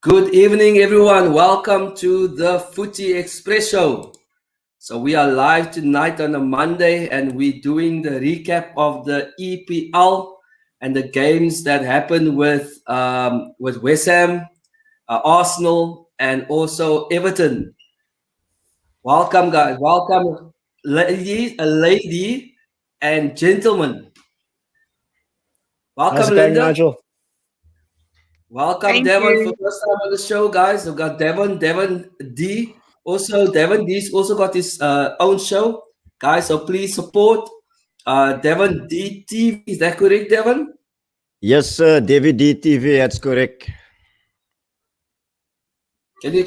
Good evening, everyone. Welcome to the Footy Express Show. So we are live tonight on a Monday, and we're doing the recap of the EPL and the games that happened with West Ham, Arsenal, and also Everton. Welcome, guys. Welcome, lady and gentlemen. How's Welcome, it going, Linda. Nigel? Welcome, Thank Devon, you. for first time on the show, guys. We've got Devon D. Also, Devon D's also got his own show, guys. So please support Devon D TV. Is that correct, Devon? Yes, sir. Devy D TV. That's correct. Can you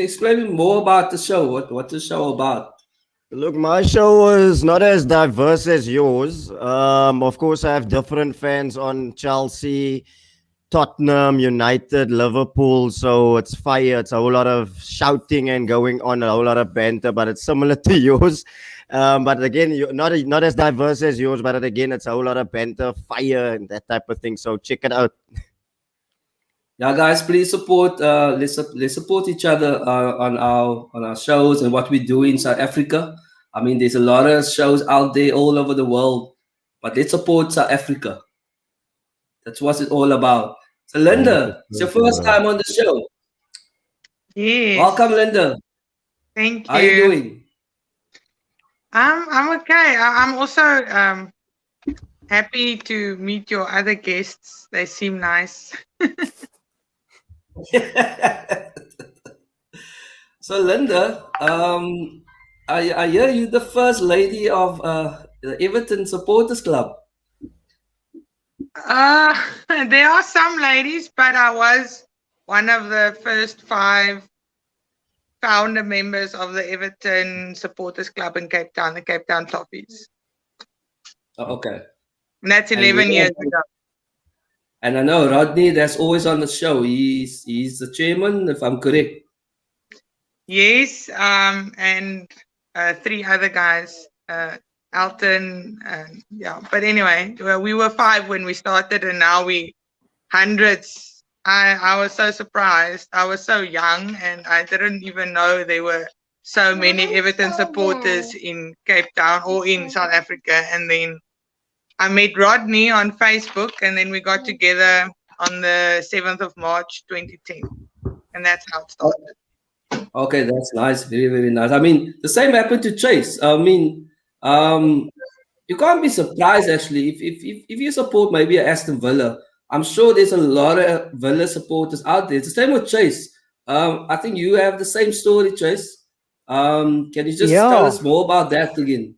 explain more about the show? What's the show about? Look, my show is not as diverse as yours. Of course, I have different fans on Chelsea, Tottenham, United, Liverpool. So it's fire. It's a whole lot of shouting and going on, a whole lot of banter, but it's similar to yours. But again, not as diverse as yours, but again, it's a whole lot of banter, fire, and that type of thing. So check it out. Yeah, guys, please support. Let's support each other on our shows and what we do in South Africa. I mean, there's a lot of shows out there all over the world, but let's support South Africa. That's what it's all about. So, Linda, it's your first time on the show. Yes. Welcome, Linda. Thank you. How are you doing? I'm okay. I'm also happy to meet your other guests. They seem nice. So, Linda, I hear you the first lady of the Everton Supporters Club. There are some ladies, but I was one of the first 5 founder members of the Everton Supporters Club in Cape Town, the Cape Town Toffees. Oh, okay. And that's 11 years ago. And I know Rodney, that's always on the show. He's the chairman, if I'm correct. Yes, and 3 other guys, Alton, yeah. But anyway, we were 5 when we started, and now we hundreds. I was so surprised. I was so young, and I didn't even know there were so many Everton supporters in Cape Town or in South Africa. And then I met Rodney on Facebook, and then we got together on the 7th of March, 2010, and that's how it started. Okay, that's nice. Very, very nice. I mean, the same happened to Chace. I mean, you can't be surprised actually if you support maybe Aston Villa. I'm sure there's a lot of Villa supporters out there. It's the same with Chace. I think you have the same story, Chace. Can you just tell us more about that again?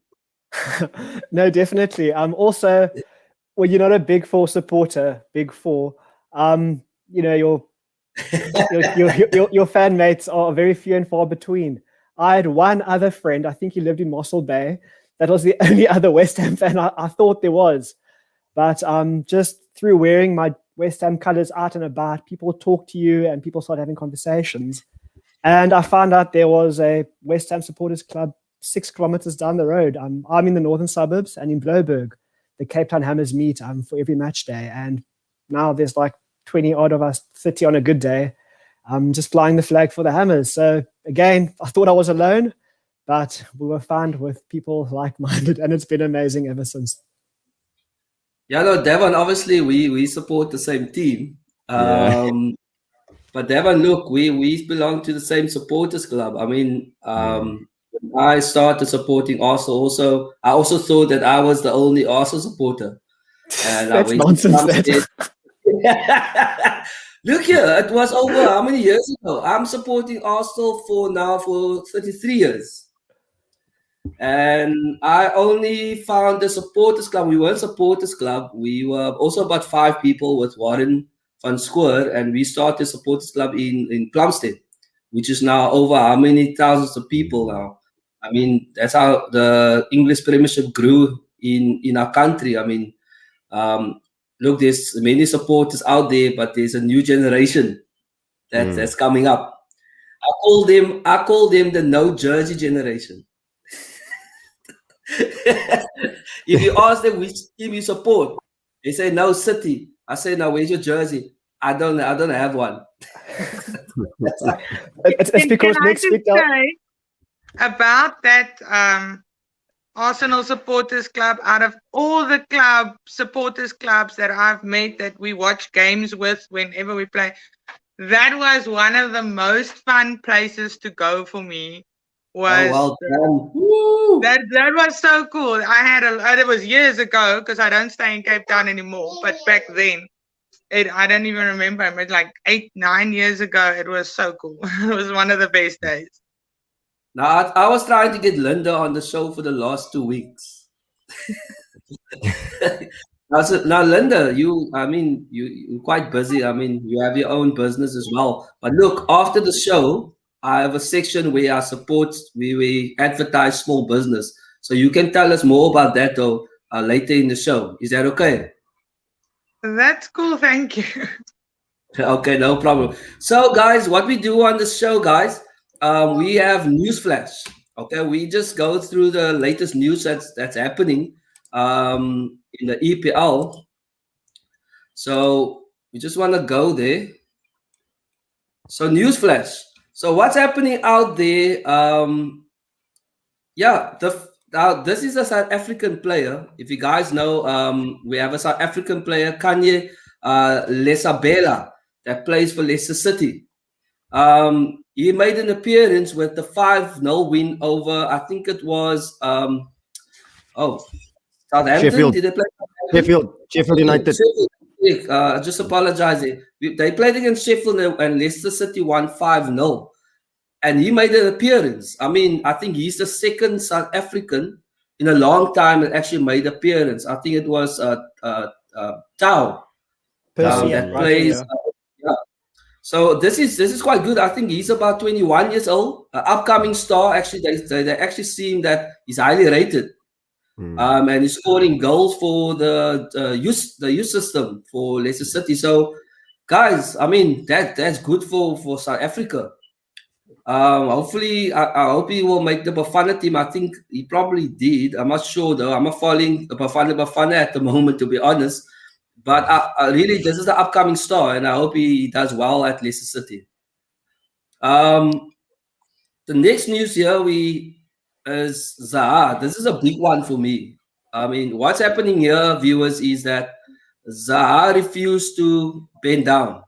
No, definitely. Also, well, you're not a Big Four supporter. Big Four. You know, your fan mates are very few and far between. I had one other friend, I think he lived in Mossel Bay. That was the only other West Ham fan I thought there was. But just through wearing my West Ham colours out and about, people talk to you and people start having conversations. And I found out there was a West Ham supporters club 6 kilometers down the road. I'm in the northern suburbs, and in Bloberg, the Cape Town Hammers meet for every match day. And now there's like 20 odd of us, 30 on a good day, just flying the flag for the Hammers. So again, I thought I was alone, but we were found with people like-minded, and it's been amazing ever since. Yeah, no, Devon, obviously we support the same team. But Devon, look, we belong to the same supporters club. I mean, when I started supporting Arsenal, I also thought that I was the only Arsenal supporter. And that's nonsense. Look here, it was over how many years ago? I'm supporting Arsenal for 33 years. And I only found the supporters club. We weren't supporters club. We were also about 5 people with Warren van Schoor, and we started supporters club in Plumstead, which is now over how many thousands of people now. I mean, that's how the English Premiership grew in our country. I mean, look, there's many supporters out there, but there's a new generation that's coming up. I call them the no jersey generation. If you ask them which team you support, they say no City. I say, now where's your jersey? I don't have one. It's because Can I next just week say about that Arsenal supporters club, out of all the supporters clubs that I've met that we watch games with whenever we play, that was one of the most fun places to go for me. Was well done. Woo! that was so cool. I had it was years ago because I don't stay in Cape Town anymore, but back then I don't even remember. It was like 8-9 years ago. It was so cool. It was one of the best days. Now, I was trying to get Linda on the show for the last 2 weeks. Now, Linda, you're quite busy. I mean, you have your own business as well. But look, after the show, I have a section where we advertise small business. So you can tell us more about that though later in the show. Is that okay? That's cool. Thank you. Okay, no problem. So, guys, what we do on the show, guys, we have news flash. Okay, we just go through the latest news that's happening in the EPL. So we just want to go there. So news flash. So what's happening out there? This is a South African player. If you guys know, we have a South African player, Kanye Lesabela, that plays for Leicester City. He made an appearance with the 5-0 win over, I think it was, Southampton. Sheffield. Did they play? Sheffield United. Just apologizing. They played against Sheffield and Leicester City won 5-0. And he made an appearance. I mean, I think he's the second South African in a long time that actually made an appearance. I think it was Tau that plays. So this is quite good. I think he's about 21 years old, upcoming star. Actually, they actually seem that he's highly rated, and he's scoring goals for the youth system for Leicester City. So, guys, I mean that's good for South Africa. Hopefully, I hope he will make the Bafana team. I think he probably did. I'm not sure though. I'm not following the Bafana at the moment, to be honest. But I really, this is the upcoming star, and I hope he does well at Leicester City. The next news here is Zaha. This is a big one for me. I mean, what's happening here, viewers, is that Zaha refused to bend down.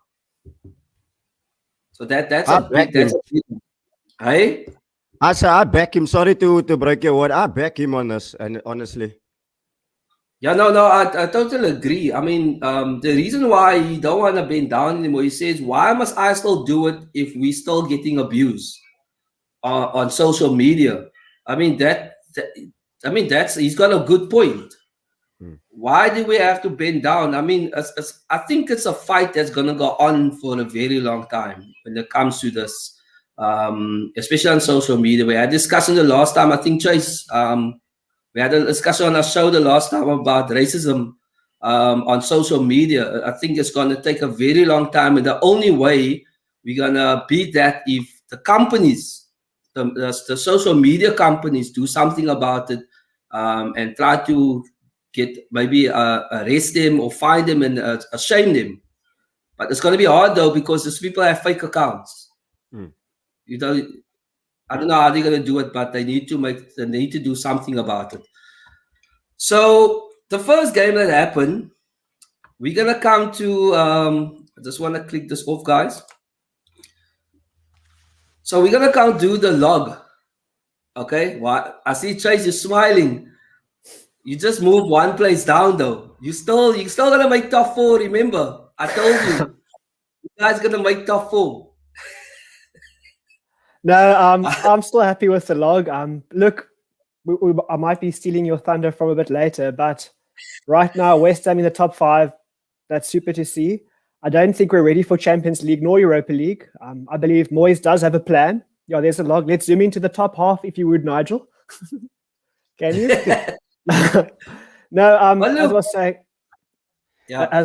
So that's a big. Hey, I back him. Sorry to break your word. I back him on this, and honestly. Yeah, no, I totally agree. I mean, the reason why he don't want to bend down anymore, he says, why must I still do it if we still getting abused on social media? I mean, he's got a good point. Why do we have to bend down? I mean, I think it's a fight that's going to go on for a very long time when it comes to this, especially on social media. We had a discussion the last time, I think, Chace, we had a discussion on our show the last time about racism on social media. I think it's going to take a very long time. And the only way we're going to beat that if the companies, the social media companies do something about it and try to maybe arrest them or fine them and shame them. But it's going to be hard, though, because these people have fake accounts. You know, I don't know how they're going to do it, but they need to do something about it. So the first game that happened, we're going to come to, I just want to click this off, guys. So we're going to do the log. Okay. Well, I see Chace is smiling. You just moved one place down, though. You're still going to make top 4, remember? I told you. You guys going to make top 4. No, I'm still happy with the log. Look, I might be stealing your thunder from a bit later, but right now, West Ham in the top 5. That's super to see. I don't think we're ready for Champions League nor Europa League. I believe Moyes does have a plan. Yeah, there's a log. Let's zoom into the top half, if you would, Nigel. Can you? No, as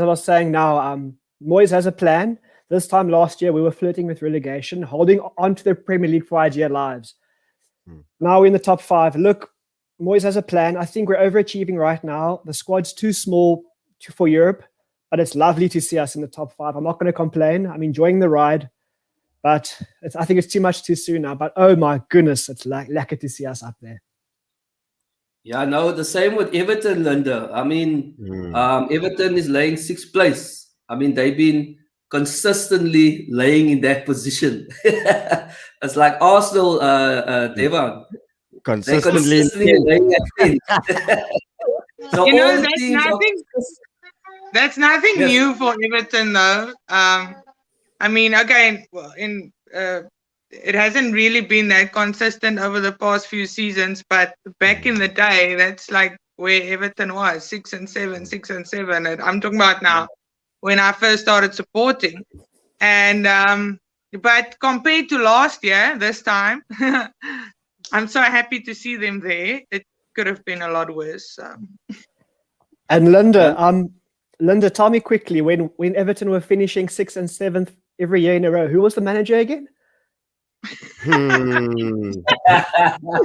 I was saying now, Moyes has a plan. This time last year, we were flirting with relegation, holding on to the Premier League for our dear lives. Now we're in the top 5. Look, Moyes has a plan. I think we're overachieving right now. The squad's too small for Europe, but it's lovely to see us in the top 5. I'm not going to complain. I'm enjoying the ride, but I think it's too much too soon now. But oh my goodness, it's lekker to see us up there. Yeah, no, the same with Everton, Linda. I mean, Everton is laying 6th place. I mean, they've been consistently laying in that position. It's like Arsenal, Devon. Consistently laying at 10. So You know, all the teams that's nothing Yes. new for Everton, though. I mean, again, it hasn't really been that consistent over the past few seasons, but back in the day, that's like where Everton was, 6 and 7, 6 and 7. And I'm talking about now when I first started supporting. And but compared to last year, this time, I'm so happy to see them there. It could have been a lot worse. And Linda, tell me quickly, when Everton were finishing 6th and 7th every year in a row, who was the manager again? The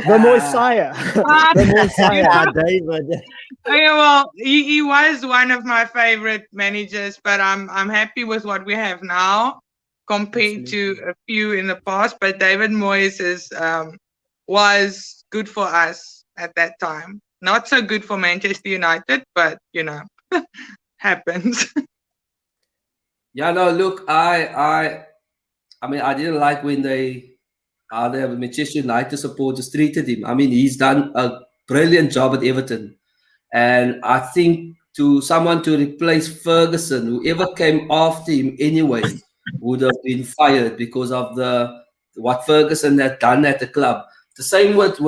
Messiah. The Messiah. David. Okay, well, he was one of my favorite managers, but I'm happy with what we have now compared to a few in the past. But David Moyes was good for us at that time. Not so good for Manchester United, but you know, happens. Yeah, no, look, I mean, I didn't like when the Manchester United supporters treated him. I mean, he's done a brilliant job at Everton. And I think someone to replace Ferguson, whoever came after him anyway, would have been fired because of what Ferguson had done at the club. The same with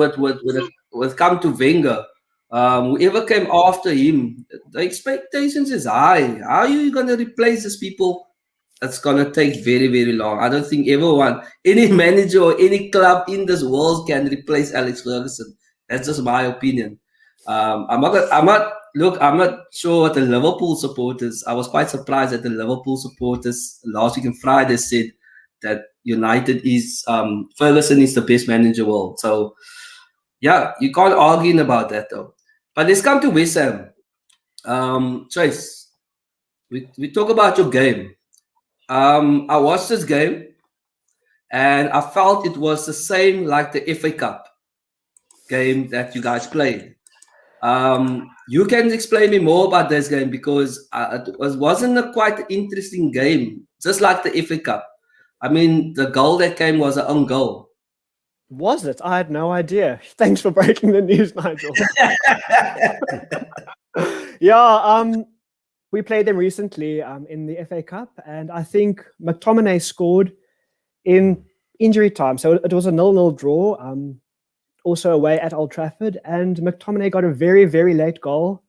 come to Wenger. Whoever came after him, the expectations is high. How are you going to replace these people? That's going to take very, very long. I don't think any manager or any club in this world can replace Alex Ferguson. That's just my opinion. I'm not sure what the Liverpool supporters. I was quite surprised that the Liverpool supporters last week on Friday said that United is Ferguson is the best manager in the world. So yeah, you can't argue about that though. But let's come to West Ham. Chace, we talk about your game. I watched this game and I felt it was the same like the FA Cup game that you guys played. You can explain me more about this game because it wasn't a quite interesting game, just like the FA Cup. I mean, the goal that came was an own goal. Was it? I had no idea. Thanks for breaking the news, Nigel. Yeah, we played them recently in the FA Cup, and I think McTominay scored in injury time. So it was a 0-0 draw, also away at Old Trafford, and McTominay got a very, very late goal.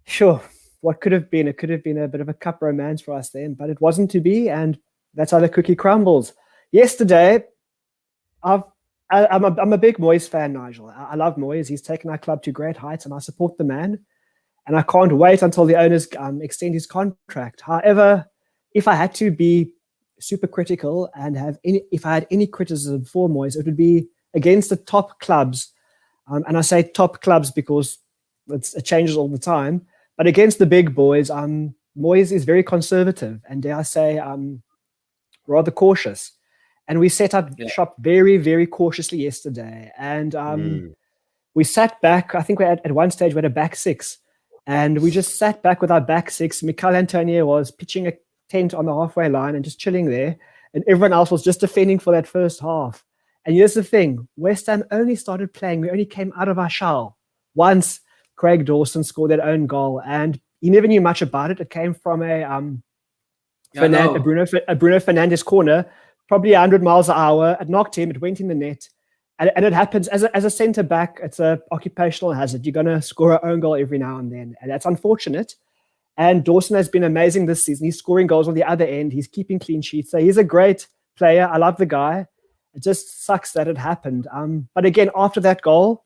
Sure, what could have been? It could have been a bit of a cup romance for us then, but it wasn't to be, and that's how the cookie crumbles. Yesterday, I'm a big Moyes fan, Nigel. I love Moyes. He's taken our club to great heights, and I support the man. And I can't wait until the owners extend his contract. However, if I had to be super critical and if I had any criticism for Moyes, it would be against the top clubs. And I say top clubs because it changes all the time. But against the big boys, Moyes is very conservative and, dare I say, rather cautious. And we set up shop very, very cautiously yesterday. And we sat back. I think we at one stage we had a back six. And we just sat back with our back six. Mikel Antonio was pitching a tent on the halfway line and just chilling there. And everyone else was just defending for that first half. And here's the thing. West Ham only started playing. We only came out of our shell once Craig Dawson scored that own goal. And he never knew much about it. It came from a Bruno Fernandes corner, probably 100 miles an hour. It knocked him. It went in the net. And it happens as a centre back. It's an occupational hazard. You're going to score an own goal every now and then, and that's unfortunate. And Dawson has been amazing this season. He's scoring goals on the other end. He's keeping clean sheets. So he's a great player. I love the guy. It just sucks that it happened. But again, after that goal,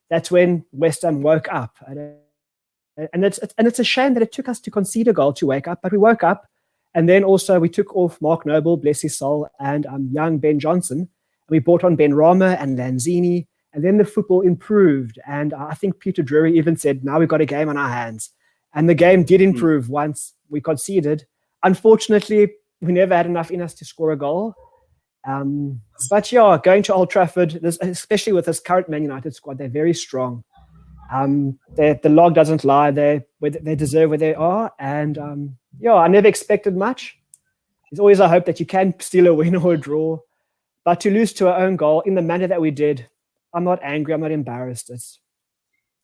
that's when West Ham woke up. And it's a shame that it took us to concede a goal to wake up, but we woke up. And then also we took off Mark Noble, bless his soul, and young Ben Johnson. We brought on Ben Rama and Lanzini, and then the football improved. And I think Peter Drury even said, now we've got a game on our hands. And the game did improve once we conceded. Unfortunately, we never had enough in us to score a goal. But yeah, going to Old Trafford, especially with this current Man United squad, they're very strong. The log doesn't lie. They deserve where they are. And yeah, I never expected much. There's always a hope that you can steal a win or a draw. But to lose to our own goal in the manner that we did, I'm not angry. I'm not embarrassed.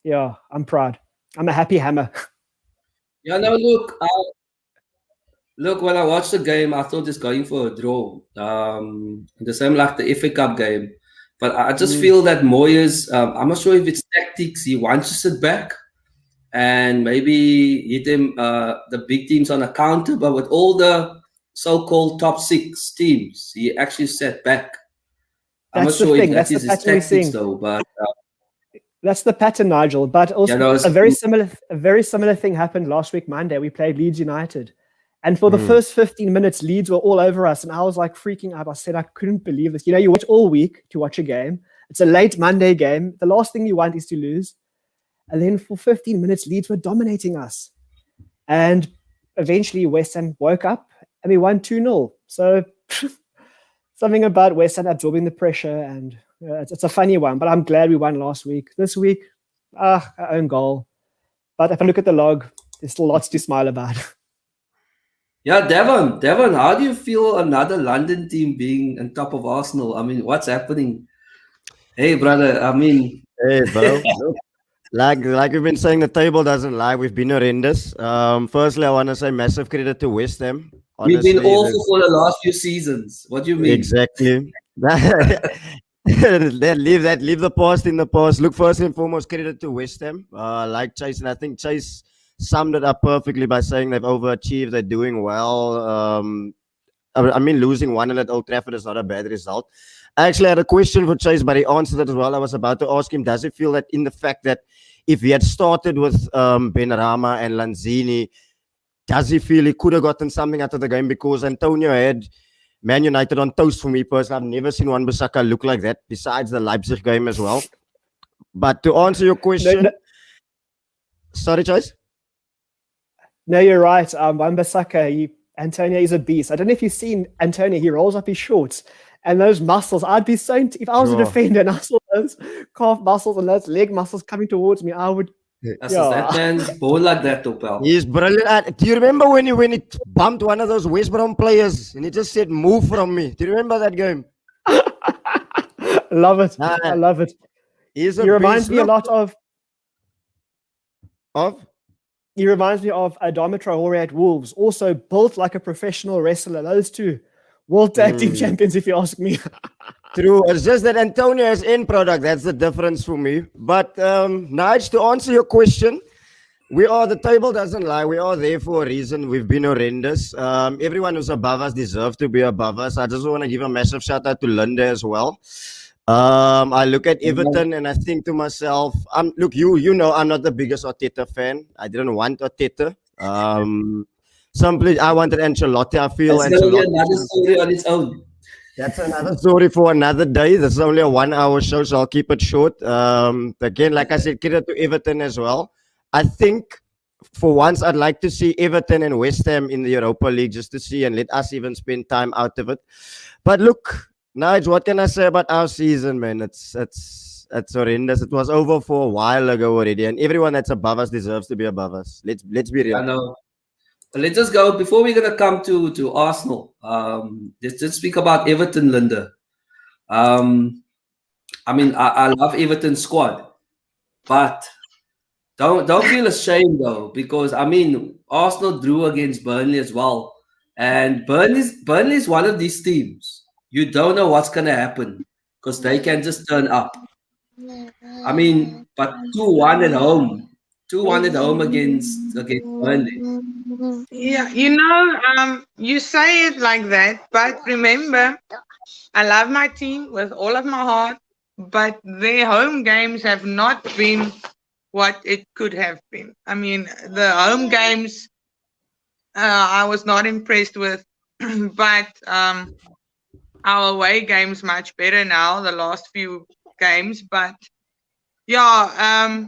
Yeah, I'm proud. I'm a happy hammer. Yeah, no, look, when I watched the game, I thought it's going for a draw. The same like the FA Cup game. But I just feel that Moyes, I'm not sure if it's tactics. He wants to sit back and maybe hit them, the big teams on a counter. But with all the so-called top 6 teams, he actually sat back. I'm not sure if that is his tactics, though. But that's the pattern, Nigel. But also, a very similar thing happened last week, Monday. We played Leeds United. And for the first 15 minutes, Leeds were all over us. And I was like freaking out. I said, I couldn't believe this. You know, you wait all week to watch a game. It's a late Monday game. The last thing you want is to lose. And then for 15 minutes, Leeds were dominating us. And eventually West Ham woke up and we won 2-0. So something about West Ham absorbing the pressure. And it's a funny one. But I'm glad we won last week. This week, our own goal. But if I look at the log, there's still lots to smile about. Yeah, Devon, how do you feel another London team being on top of Arsenal? I mean, what's happening? Hey, brother, I mean... Hey, bro. Like we've been saying, the table doesn't lie. We've been horrendous. Firstly, I want to say massive credit to West Ham. Honestly, we've been awful for the last few seasons. What do you mean? Exactly. Leave the past in the past. Look, first and foremost, credit to West Ham. Like Chace, and I think Chace summed it up perfectly by saying they've overachieved, they're doing well. I mean, losing 1-0 at Old Trafford is not a bad result. I actually had a question for Chace, but he answered it as well. I was about to ask him, does he feel that in the fact that if he had started with Benrahma and Lanzini, does he feel he could have gotten something out of the game? Because Antonio had Man United on toast for me personally. I've never seen Wan-Bissaka look like that, besides the Leipzig game as well. But to answer your question... Sorry, Chace? No, you're right. Wan-Bissaka, Antonio is a beast. I don't know if you've seen Antonio. He rolls up his shorts and those muscles. I'd be so... If I was a defender and I saw those calf muscles and those leg muscles coming towards me, I would... That man's born like that, Opel. He's brilliant. Do you remember when he bumped one of those West Brom players and he just said, "Move from me"? Do you remember that game? Love it. I love it. He reminds me a lot of... Of? He reminds me of Adama Traore at Wolves, also built like a professional wrestler. Those two, world tag team champions, if you ask me. True. It's just that Antonio is end product. That's the difference for me. But Nige, to answer your question, the table doesn't lie. We are there for a reason. We've been horrendous. Everyone who's above us deserves to be above us. I just want to give a massive shout out to Linda as well. I look at Everton and I think to myself, look, you know, I'm not the biggest Arteta fan. I didn't want Arteta. Simply, I wanted Ancelotti. I feel that's Ancelotti. Another story on its own. That's another story for another day. This is only a 1-hour show, so I'll keep it short. Again, like I said, credit to Everton as well. I think for once, I'd like to see Everton and West Ham in the Europa League just to see and let us even spend time out of it. But look, Nige, what can I say about our season, man? It's horrendous. It was over for a while ago already, and everyone that's above us deserves to be above us. Let's be real. I know. But let's just go before we're gonna come to Arsenal. Let's just speak about Everton, Linda. I mean, I love Everton's squad, but don't feel ashamed though, because I mean, Arsenal drew against Burnley as well, and Burnley is one of these teams. You don't know what's going to happen because they can just turn up. I mean, but 2-1 at home. 2-1 at home against Burnley. Yeah, you know, you say it like that, but remember, I love my team with all of my heart, but their home games have not been what it could have been. I mean, the home games I was not impressed with, but our away games much better now, the last few games. But yeah,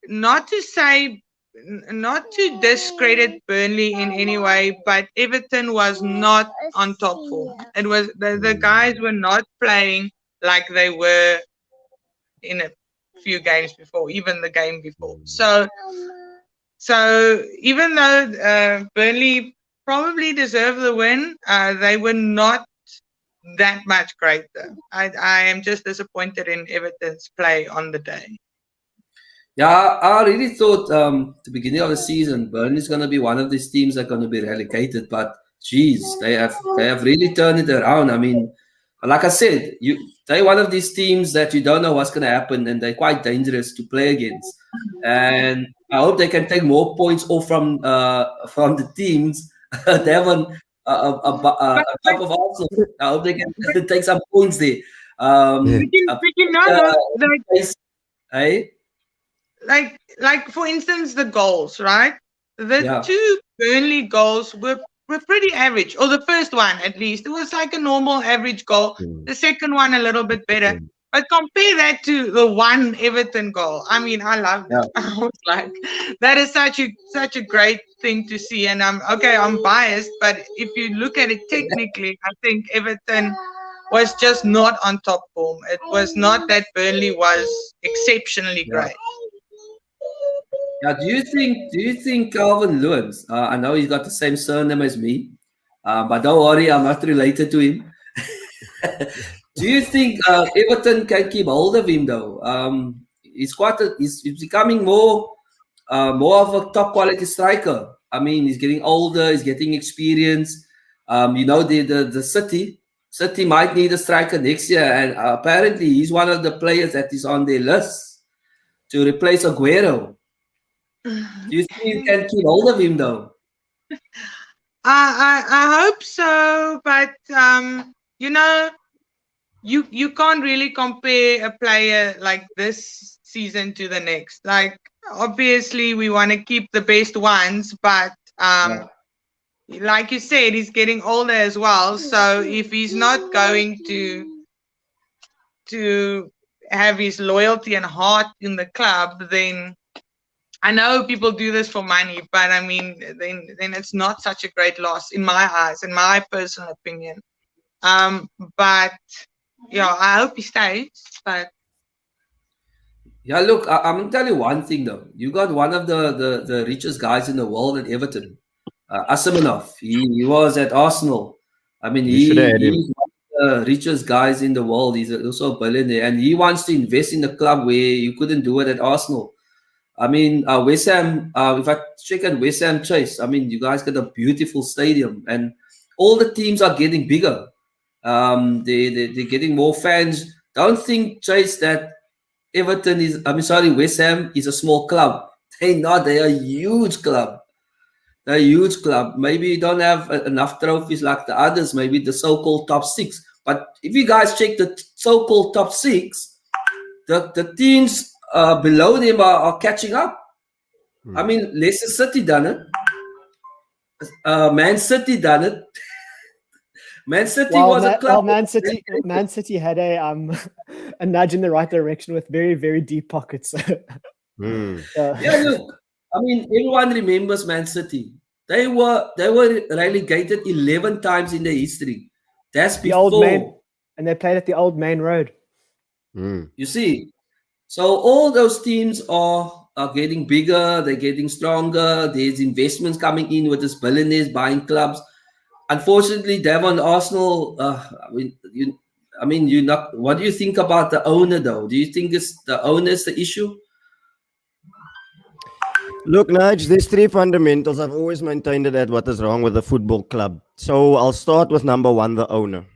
not to say not to discredit Burnley in any way, but Everton was not on top form. It was the guys were not playing like they were in a few games before, even the game before. So even though Burnley probably deserved the win, they were not that much greater. I am just disappointed in Everton's play on the day. Yeah, I really thought the beginning of the season, Burnley's going to be one of these teams that are going to be relegated. But geez, they have really turned it around. I mean, like I said, they're one of these teams that you don't know what's going to happen, and they're quite dangerous to play against. And I hope they can take more points off from the teams. They have a top of Arsenal. I hope they can take some points there. But you know, hey. Like for instance, the goals, right? The two Burnley goals were pretty average, or the first one at least. It was like a normal average goal. The second one a little bit better. But compare that to the one Everton goal. I mean, I loved it. I was like, that is such a great thing to see. And I'm biased, but if you look at it technically, I think Everton was just not on top form. It was not that Burnley was exceptionally great. Yeah, do you think Calvin Lewins? I know he's got the same surname as me, but don't worry, I'm not related to him. Do you think Everton can keep hold of him though? He's becoming more of a top quality striker. I mean, he's getting older, he's getting experience. The City might need a striker next year, and apparently he's one of the players that is on their list to replace Aguero. Do you think you can keep hold of him though? I hope so, but you can't really compare a player like this season to the next. Like obviously we want to keep the best ones, but like you said, he's getting older as well. So if he's not going to have his loyalty and heart in the club, then I know people do this for money, but I mean, then it's not such a great loss in my eyes, in my personal opinion. But yeah, I hope he stays. But yeah, look, I'm gonna tell you one thing though. You got one of the richest guys in the world at Everton, Asimonov. He was at Arsenal. I mean, he's one of the richest guys in the world. He's also a billionaire, and he wants to invest in the club where you couldn't do it at Arsenal. I mean, West Ham, if I check on West Ham Chace, I mean, you guys got a beautiful stadium and all the teams are getting bigger. They're getting more fans. Don't think, Chace, that West Ham is a small club. They're not. They're a huge club. They're a huge club. Maybe you don't have enough trophies like the others, maybe the so-called top six. But if you guys check the so-called top six, the teams below them are catching up. I mean, Leicester City done it. Man City done it. Man City was a club. Man City had a nudge in the right direction with very, very deep pockets. Yeah, look. I mean, everyone remembers Man City. They were relegated 11 times in their history. That's before. And they played at the old main road. You see. So all those teams are getting bigger, they're getting stronger, there's investments coming in with these billionaires buying clubs. Unfortunately, Devon, Arsenal, what do you think about the owner though? Do you think it's the owner's the issue? Look, Nige, there's three fundamentals. I've always maintained that what is wrong with the football club. So I'll start with number one, the owner.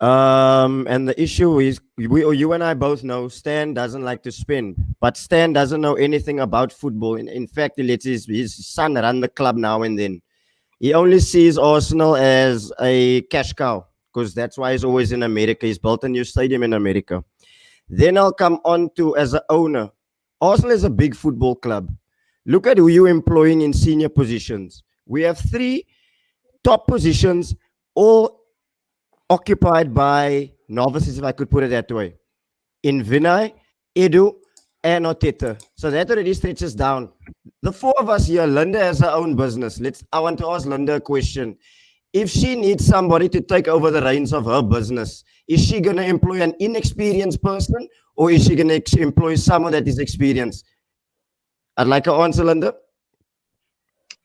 And the issue is, you and I both know Stan doesn't like to spend, but Stan doesn't know anything about football. In fact, he lets his son run the club now and then. He only sees Arsenal as a cash cow because that's why he's always in America. He's built a new stadium in America. Then I'll come on to, as an owner, Arsenal is a big football club. Look at who you're employing in senior positions. We have three top positions, all occupied by novices, if I could put it that way. In Vinay, Edu, and Oteta. So that already stretches down. The four of us here, Linda has her own business. I want to ask Linda a question. If she needs somebody to take over the reins of her business, is she going to employ an inexperienced person, or is she going to employ someone that is experienced? I'd like an answer, Linda.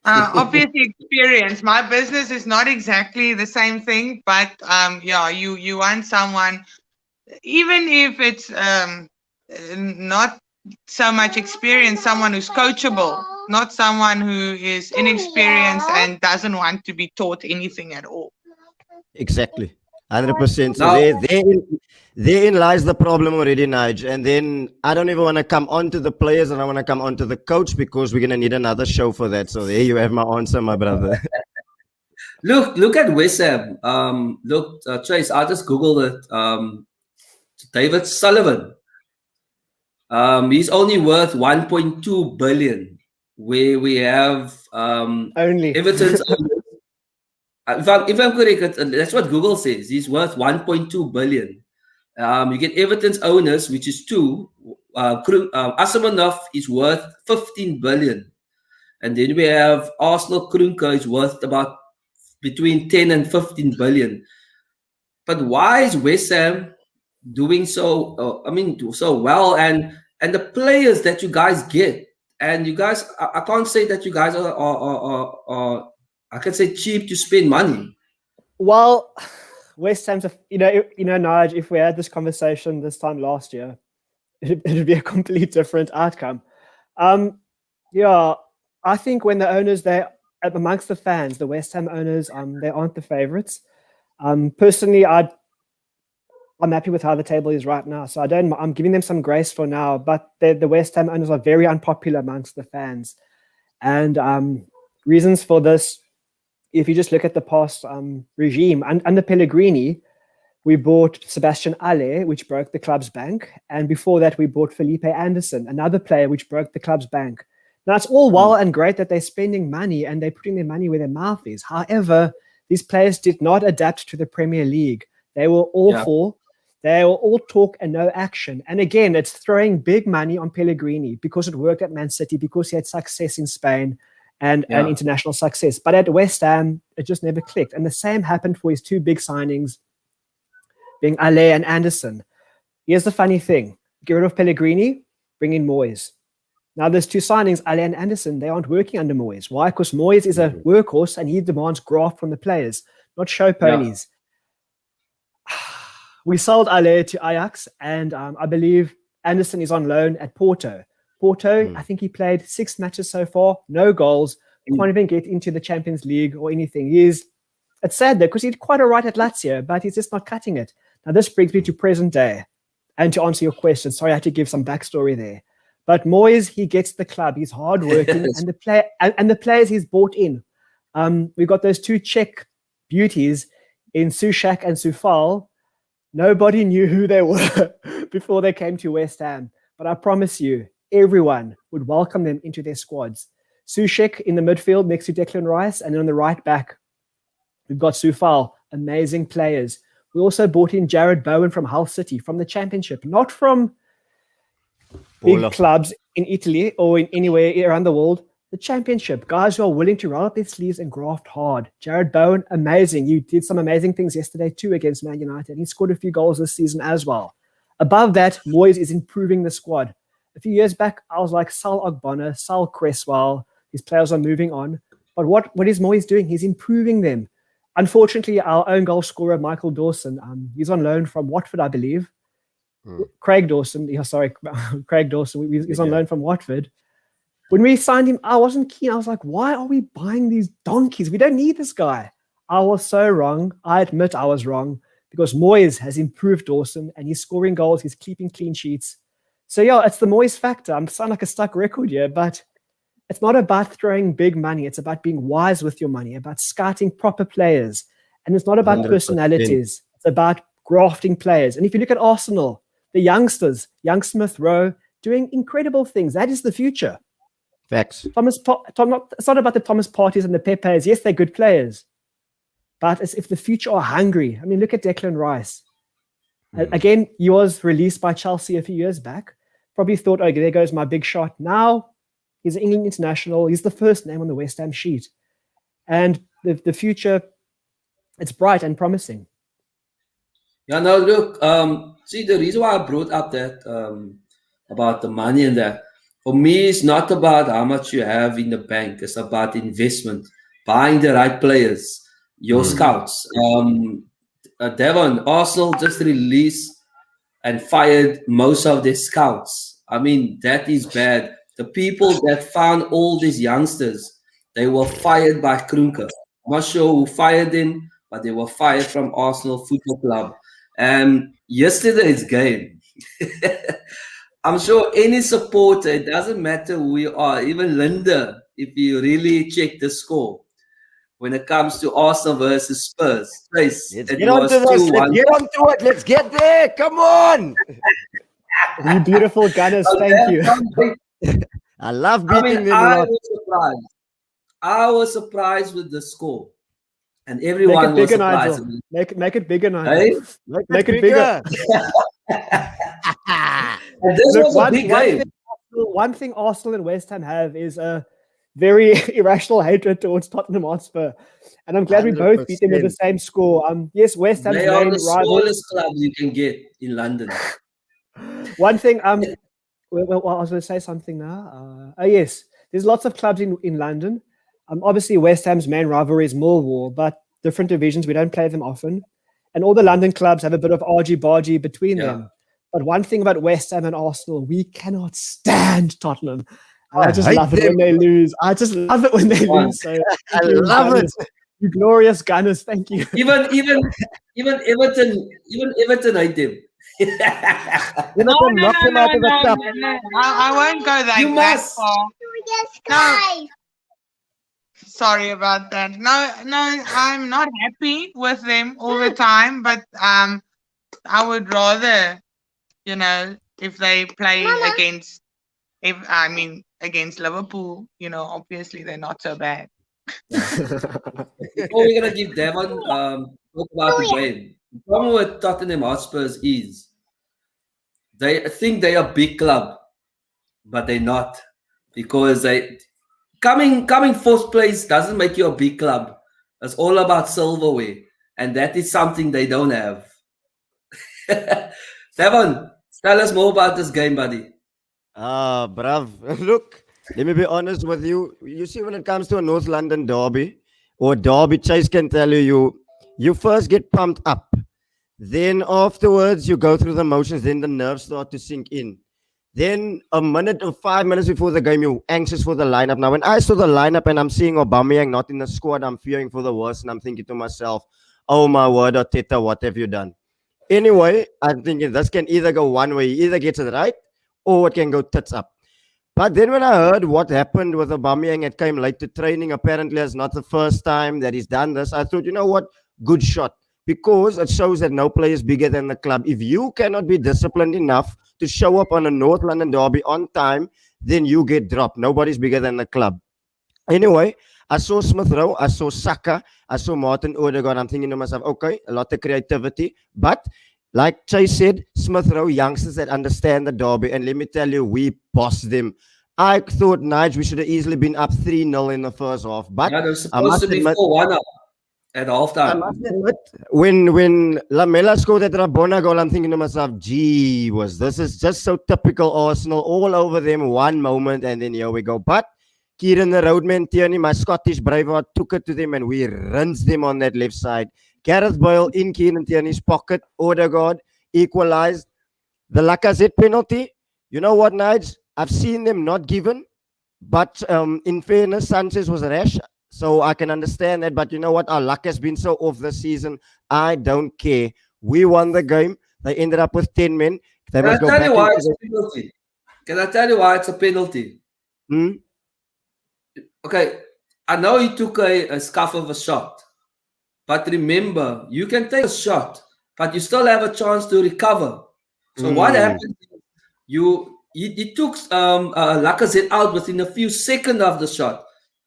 Obviously experience. My business is not exactly the same thing, but yeah, you want someone, even if it's not so much experience, someone who's coachable, not someone who is inexperienced and doesn't want to be taught anything at all. Exactly. 100%. So Now- therein lies the problem already, Nige. And then I don't even want to come on to the players, and I want to come on to the coach, because we're going to need another show for that. So there you have my answer, my brother. Look at West Ham. Chace, I just Googled it. David Sullivan. He's only worth 1.2 billion. Where we have Only. Everton's if I'm correct, that's what Google says. He's worth 1.2 billion. You get Everton's owners, which is 2. Asamoah is worth 15 billion. And then we have Arsenal. Kroenke is worth about between 10 and 15 billion. But why is West Ham doing so so well, and the players that you guys get, and you guys, I can't say that you guys are I can say cheap to spend money. Well, West Ham's, Nige, if we had this conversation this time last year, it'd be a completely different outcome. Yeah, I think when the owners, amongst the fans, the West Ham owners, they aren't the favorites. Personally, I'm happy with how the table is right now, so I'm giving them some grace for now. But the West Ham owners are very unpopular amongst the fans, and reasons for this. If you just look at the past regime, under Pellegrini, we bought Sebastian Haller, which broke the club's bank. And before that, we bought Felipe Anderson, another player which broke the club's bank. Now, it's all well and great that they're spending money and they're putting their money where their mouth is. However, these players did not adapt to the Premier League. They were awful. Yeah. They were all talk and no action. And again, it's throwing big money on Pellegrini because it worked at Man City, because he had success in Spain and international success. But at West Ham, it just never clicked. And the same happened for his 2 big signings, being Haller and Anderson. Here's the funny thing. Get rid of Pellegrini, bring in Moyes. Now, there's 2 signings, Haller and Anderson. They aren't working under Moyes. Why? Because Moyes is a workhorse and he demands graft from the players, not show ponies. Yeah. We sold Haller to Ajax, and I believe Anderson is on loan at Porto. I think he played 6 matches so far, no goals, can't even get into the Champions League or anything. It's sad though, because he did quite all right at Lazio, but he's just not cutting it. Now, this brings me to present day. And to answer your question, sorry, I had to give some backstory there. But Moyes, he gets the club. He's hardworking, and the players he's bought in. We've got those 2 Czech beauties in Sushak and Sufal. Nobody knew who they were before they came to West Ham. But I promise you, everyone would welcome them into their squads. Sushak in the midfield next to Declan Rice, and then on the right back, we've got Sufal, amazing players. We also bought in Jared Bowen from Hull City, from the Championship, not from big clubs in Italy or in anywhere around the world. The Championship, guys who are willing to roll up their sleeves and graft hard. Jared Bowen, amazing. You did some amazing things yesterday too against Man United. He scored a few goals this season as well. Above that, Moyes is improving the squad. A few years back, I was like, Sal Ogbonna, Sal Cresswell, these players are moving on. But what is Moyes doing? He's improving them. Unfortunately, our own goal scorer, Michael Dawson, he's on loan from Watford, I believe. Craig Dawson, Craig Dawson, he's on loan from Watford. When we signed him, I wasn't keen. I was like, why are we buying these donkeys? We don't need this guy. I was so wrong. I admit I was wrong, because Moyes has improved Dawson and he's scoring goals. He's keeping clean sheets. So yeah, it's the Moyes factor. I'm sounding like a stuck record here, but it's not about throwing big money. It's about being wise with your money, about scouting proper players. And it's not about 100%. Personalities. It's about grafting players. And if you look at Arsenal, the youngsters, Young Smith Rowe, doing incredible things. That is the future. Facts. It's not about the Thomas Partys and the Pepes. Yes, they're good players. But as if the future are hungry. I mean, look at Declan Rice. Again, he was released by Chelsea a few years back. Probably thought, okay, there goes my big shot. Now he's an England international. He's the first name on the West Ham sheet. And the future, it's bright and promising. Yeah, no, look, see, the reason why I brought up that about the money and that, for me, it's not about how much you have in the bank. It's about investment, buying the right players, your scouts. Devon, Arsenal just released and fired most of their scouts. I mean, that is bad. The people that found all these youngsters, they were fired by Kroenke. I'm not sure who fired them, but they were fired from Arsenal Football Club. And yesterday's game, I'm sure any supporter, it doesn't matter who you are, even Linda, if you really check the score, when it comes to Arsenal versus Spurs, Chace, Let's it get on was to this. 2-1. Let's get on to it. Let's get there. Come on. You beautiful Gunners, thank you. I love I beating mean, them. I lot. was surprised. I was surprised with the score. And Make everyone it was bigger, surprised. Nigel. Make it bigger, Nigel. Hey? Make it bigger. And this Look, was a big game. one thing Arsenal and West Ham have is a very irrational hatred towards Tottenham Hotspur. And I'm glad we both beat them with the same score. Yes, West Ham's They are main the rival. smallest clubs you can get in London. One thing, well, I was going to say something now. Yes, there's lots of clubs in London. Obviously, West Ham's main rivalry is Millwall, but different divisions, we don't play them often. And all the London clubs have a bit of argy-bargy between them. But one thing about West Ham and Arsenal, we cannot stand Tottenham. I just love it when they lose. I just love it when they lose. So I love it. You glorious Gunners, thank you. Even Everton hate them. No, I won't go that You must. far. No. Sorry about that. No, I'm not happy with them all the time, but I would rather, if they play against Liverpool, obviously they're not so bad. Before we're gonna give Devon talk about the game. The problem with Tottenham Hotspurs is they think they are a big club, but they're not, because they coming fourth place doesn't make you a big club. It's all about silverware, and that is something they don't have. Devon, tell us more about this game, buddy. Bruv. Look, let me be honest with you. You see, when it comes to a North London derby or derby, Chace can tell you first get pumped up. Then afterwards, you go through the motions. Then the nerves start to sink in. Then a minute or 5 minutes before the game, you're anxious for the lineup. Now, when I saw the lineup and I'm seeing Aubameyang not in the squad, I'm fearing for the worst. And I'm thinking to myself, oh my word, Arteta, what have you done? Anyway, I'm thinking this can either go one way. He either gets it right or it can go tits up. But then when I heard what happened with Aubameyang, it came late to training. Apparently, it's not the first time that he's done this. I thought, you know what? Good shot. Because it shows that no player is bigger than the club. If you cannot be disciplined enough to show up on a North London derby on time, then you get dropped. Nobody's bigger than the club. Anyway, I saw Smith Rowe, I saw Saka, I saw Martin Odegaard. I'm thinking to myself, okay, a lot of creativity. But like Chace said, Smith Rowe, youngsters that understand the derby. And let me tell you, we bossed them. I thought, Nigel, we should have easily been up 3-0 in the first half. But Yeah, they're supposed to be 4-1 up at halftime. I must admit, when Lamela scored that Rabona goal, I'm thinking to myself, gee, this is just so typical Arsenal, all over them one moment, and then here we go. But Kieran the Roadman Tierney, my Scottish braveheart, took it to them, and we rinsed them on that left side. Gareth Bale in Kieran Tierney's pocket, Odegaard equalized. The Lacazette penalty, you know what, Nigel? I've seen them not given, but in fairness, Sanchez was rash. So I can understand that, but you know what? Our luck has been so off this season. I don't care. We won the game. They ended up with 10 men. They Can I must go tell back you why into it's a penalty? Can I tell you why it's a penalty? Okay, I know he took a scuff of a shot, but remember, you can take a shot, but you still have a chance to recover. So what happened? He took Lacazette out within a few seconds of the shot.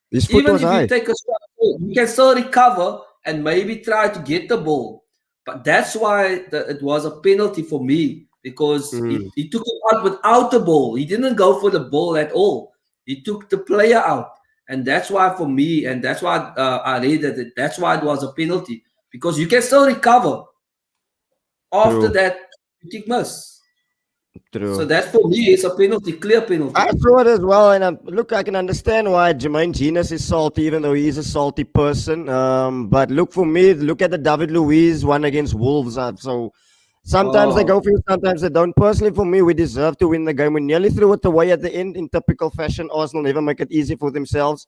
His foot Even was if high. you take a shot, you can still recover and maybe try to get the ball. But that's why it was a penalty for me, because he took him out without the ball. He didn't go for the ball at all. He took the player out. And that's why for me, and that's why I read that that's why it was a penalty. Because you can still recover after that kick miss. True. So that for me is a penalty, clear penalty. I saw it as well, and look, I can understand why Jermaine Genius is salty, even though he is a salty person. But look, for me, look at the David Luiz one against Wolves. So sometimes they go for you, sometimes they don't. Personally, for me, we deserve to win the game. We nearly threw it away at the end in typical fashion. Arsenal never make it easy for themselves.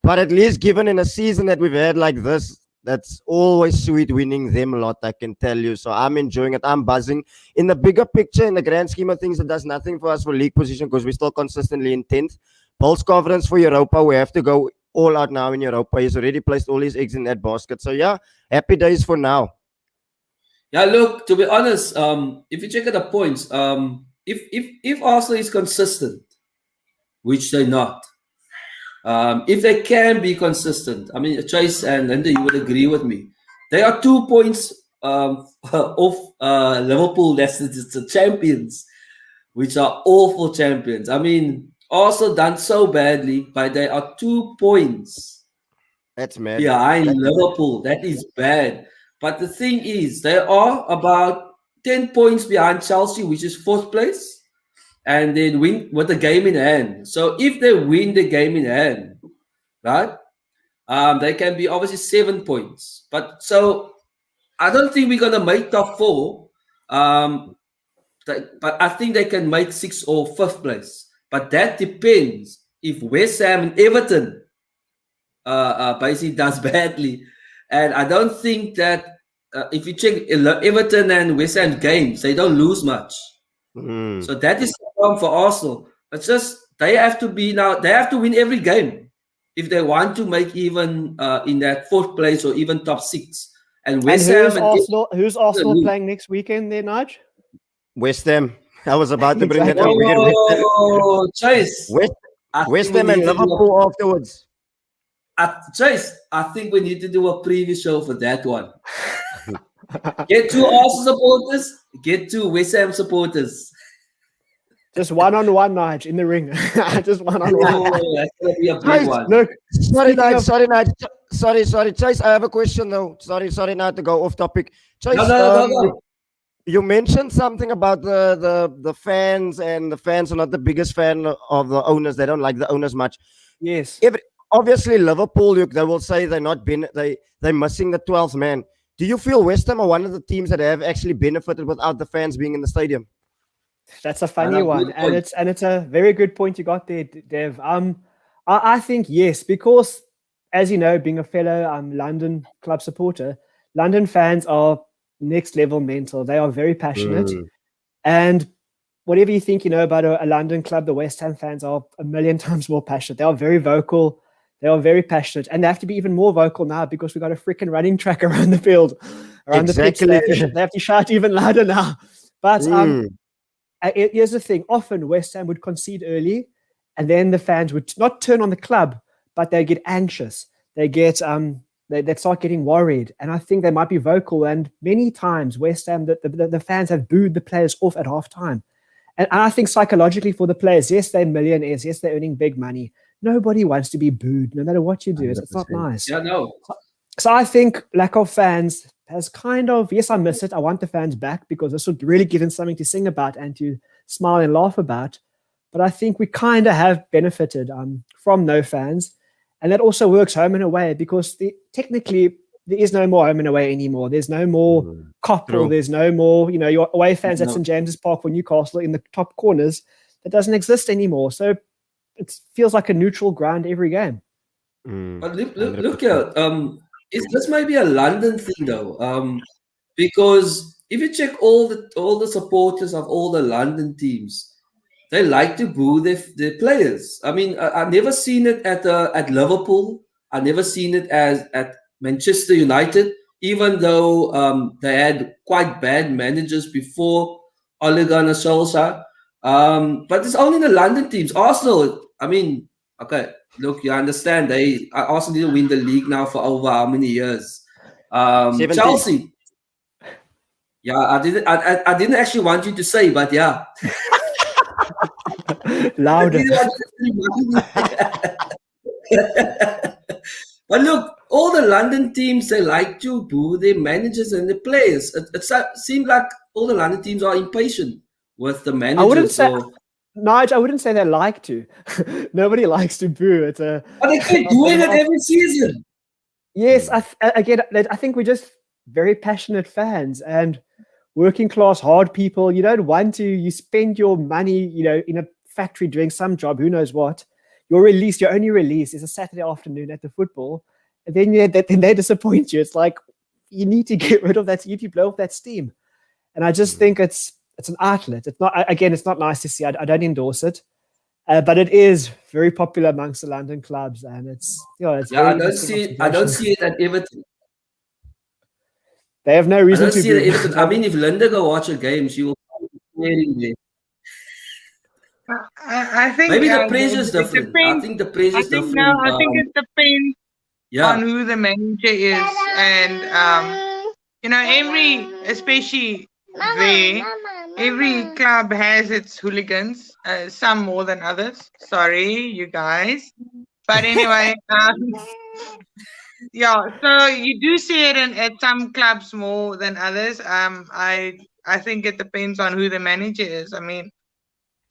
But at least given in a season that we've had like this, that's always sweet winning them a lot, I can tell you. So I'm enjoying it. I'm buzzing. In the bigger picture, in the grand scheme of things, it does nothing for us for league position because we're still consistently in 10th. Paul's confidence for Europa, we have to go all out now in Europa. He's already placed all his eggs in that basket. So yeah, happy days for now. Yeah, look, to be honest, if you check at the points, if Arsenal is consistent, which they're not, if they can be consistent, I mean, Chace and Linda, you would agree with me. They are 2 points off Liverpool, that's the champions, which are awful champions. I mean, Arsenal done so badly, but they are 2 points. That's mad. Behind Liverpool. That is bad. But the thing is, they are about 10 points behind Chelsea, which is 4th place. And then win with the game in hand. So if they win the game in hand, right, they can be obviously 7 points. But so I don't think we're gonna make top 4. But I think they can make 6th or 5th place. But that depends if West Ham and Everton basically does badly. And I don't think that if you check Everton and West Ham games, they don't lose much. So that is the problem for Arsenal. It's just they have to win every game if they want to make even in that 4th place or even top 6. And West Ham who's Arsenal playing next weekend there, Nige? West Ham. I was about to bring that up. Oh, Chace. West Ham and Liverpool afterwards. Chace, I think we need to do a preview show for that one. Get 2 Arsenal supporters, get 2 West Ham supporters. Just one-on-one, Nige, in the ring. Just one-on-one. Oh, that's gonna be a big one. Look, sorry, Nige. Chace, I have a question though. Sorry, not to go off topic. Chace, No. You mentioned something about the fans, and the fans are not the biggest fan of the owners. They don't like the owners much. Yes. Obviously, Liverpool, they will say they're missing the 12th man. Do you feel West Ham are one of the teams that have actually benefited without the fans being in the stadium? That's a funny one, and it's a very good point you got there, Dev. I think yes, because as you know, being a fellow London club supporter, London fans are next level mental. They are very passionate, and whatever you think about a London club, the West Ham fans are a million times more passionate. They are very vocal. They are very passionate, and they have to be even more vocal now because we've got a freaking running track around the field, around the pitch. They have to shout even louder now. But here's the thing: often West Ham would concede early, and then the fans would not turn on the club, but they get anxious. They get they start getting worried, and I think they might be vocal. And many times, West Ham, the fans have booed the players off at halftime. And I think psychologically for the players, yes, they're millionaires, yes, they're earning big money. Nobody wants to be booed, no matter what you do. 100%. It's not nice. Yeah, no. So I think lack of fans has kind of, yes, I miss it. I want the fans back because this would really give them something to sing about and to smile and laugh about. But I think we kind of have benefited from no fans. And that also works home and away because technically there is no more home and away anymore. There's no more Coppell. There's no more, your away fans at St. James's Park for Newcastle in the top corners. That doesn't exist anymore. So it feels like a neutral ground every game. But look here. This might be a London thing though, because if you check all the supporters of all the London teams, they like to boo their players. I mean, I've never seen it at Liverpool. I've never seen it at Manchester United, even though they had quite bad managers before Ole Gunnar Solskjaer. But it's only the London teams. Arsenal, I mean, okay, look, you understand. Arsenal didn't win the league now for over how many years? Chelsea. Yeah, I didn't actually want you to say, but yeah. Louder. But look, all the London teams, they like to boo their managers and the players. It seems like all the London teams are impatient with the managers. I wouldn't say, Nigel, I wouldn't say they like to. Nobody likes to boo. It's a. But they keep doing it every season. Yes, I think we're just very passionate fans and working class, hard people. You don't want to. You spend your money, in a factory doing some job. Who knows what? Your only release is a Saturday afternoon at the football, and then they disappoint you. It's like you need to get rid of that. You need to blow off that steam. And I just think it's an outlet. It's not. Again, it's not nice to see. I don't endorse it. But it is very popular amongst the London clubs, and it's I don't see it at Everton. They have no reason to. See it at Everton. I mean, if Linda go watch a game, she will be wearing there. I think maybe the pressure is different. I think the pressure is different. No, I think it depends on who the manager is, and especially there. Every club has its hooligans, some more than others. Sorry, you guys. But anyway, so you do see it at some clubs more than others. I think it depends on who the manager is. I mean,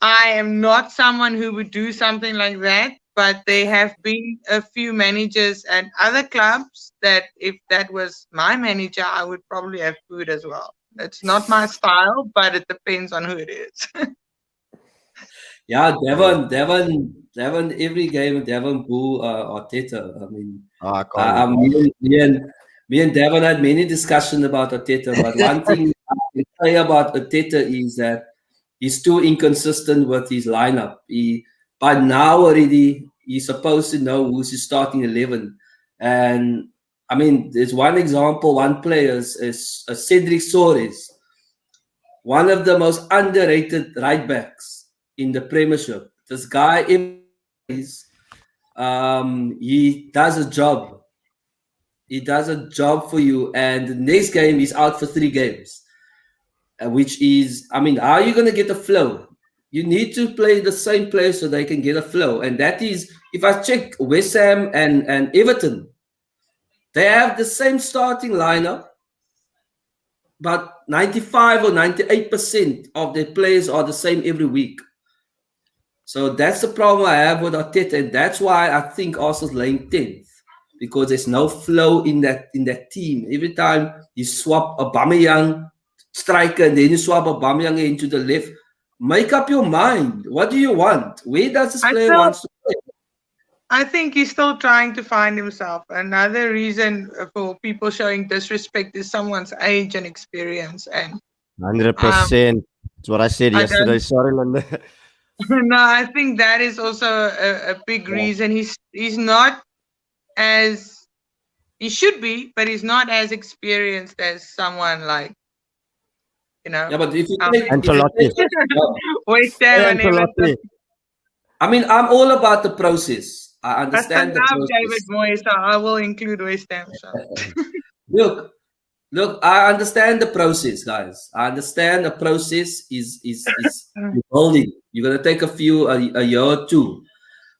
I am not someone who would do something like that, but there have been a few managers at other clubs that if that was my manager, I would probably have booed as well. It's not my style, but it depends on who it is. Yeah, Devon, every game, Devon boo Arteta. I mean, me and Devon had many discussions about Arteta, but one thing I can say about Arteta is that he's too inconsistent with his lineup. By now already, he's supposed to know who's his starting 11. And I mean, there's one example, one player is Cedric Soares, one of the most underrated right backs in the Premiership. This guy, he does a job. He does a job for you. And the next game, he's out for 3 games, which is, I mean, how are you going to get a flow? You need to play the same players so they can get a flow. And that is, if I check West Ham and Everton, they have the same starting lineup, but 95 or 98% of their players are the same every week. So that's the problem I have with Arteta, and that's why I think Arsenal's laying 10th, because there's no flow in that team. Every time you swap Aubameyang striker and then you swap Aubameyang into the left, make up your mind. What do you want? Where does this player want to play? I think he's still trying to find himself. Another reason for people showing disrespect is someone's age and experience. And 100%. That's what I said yesterday. Sorry, Linda. No, I think that is also a big reason. He's not as he should be, but he's not as experienced as someone like Yeah, but if you West Ham and Everton. I mean, I'm all about the process. I understand the process. David Moyes, so I will include West Ham. Look, I understand the process, guys. I understand the process is holding. You're gonna take a year or two.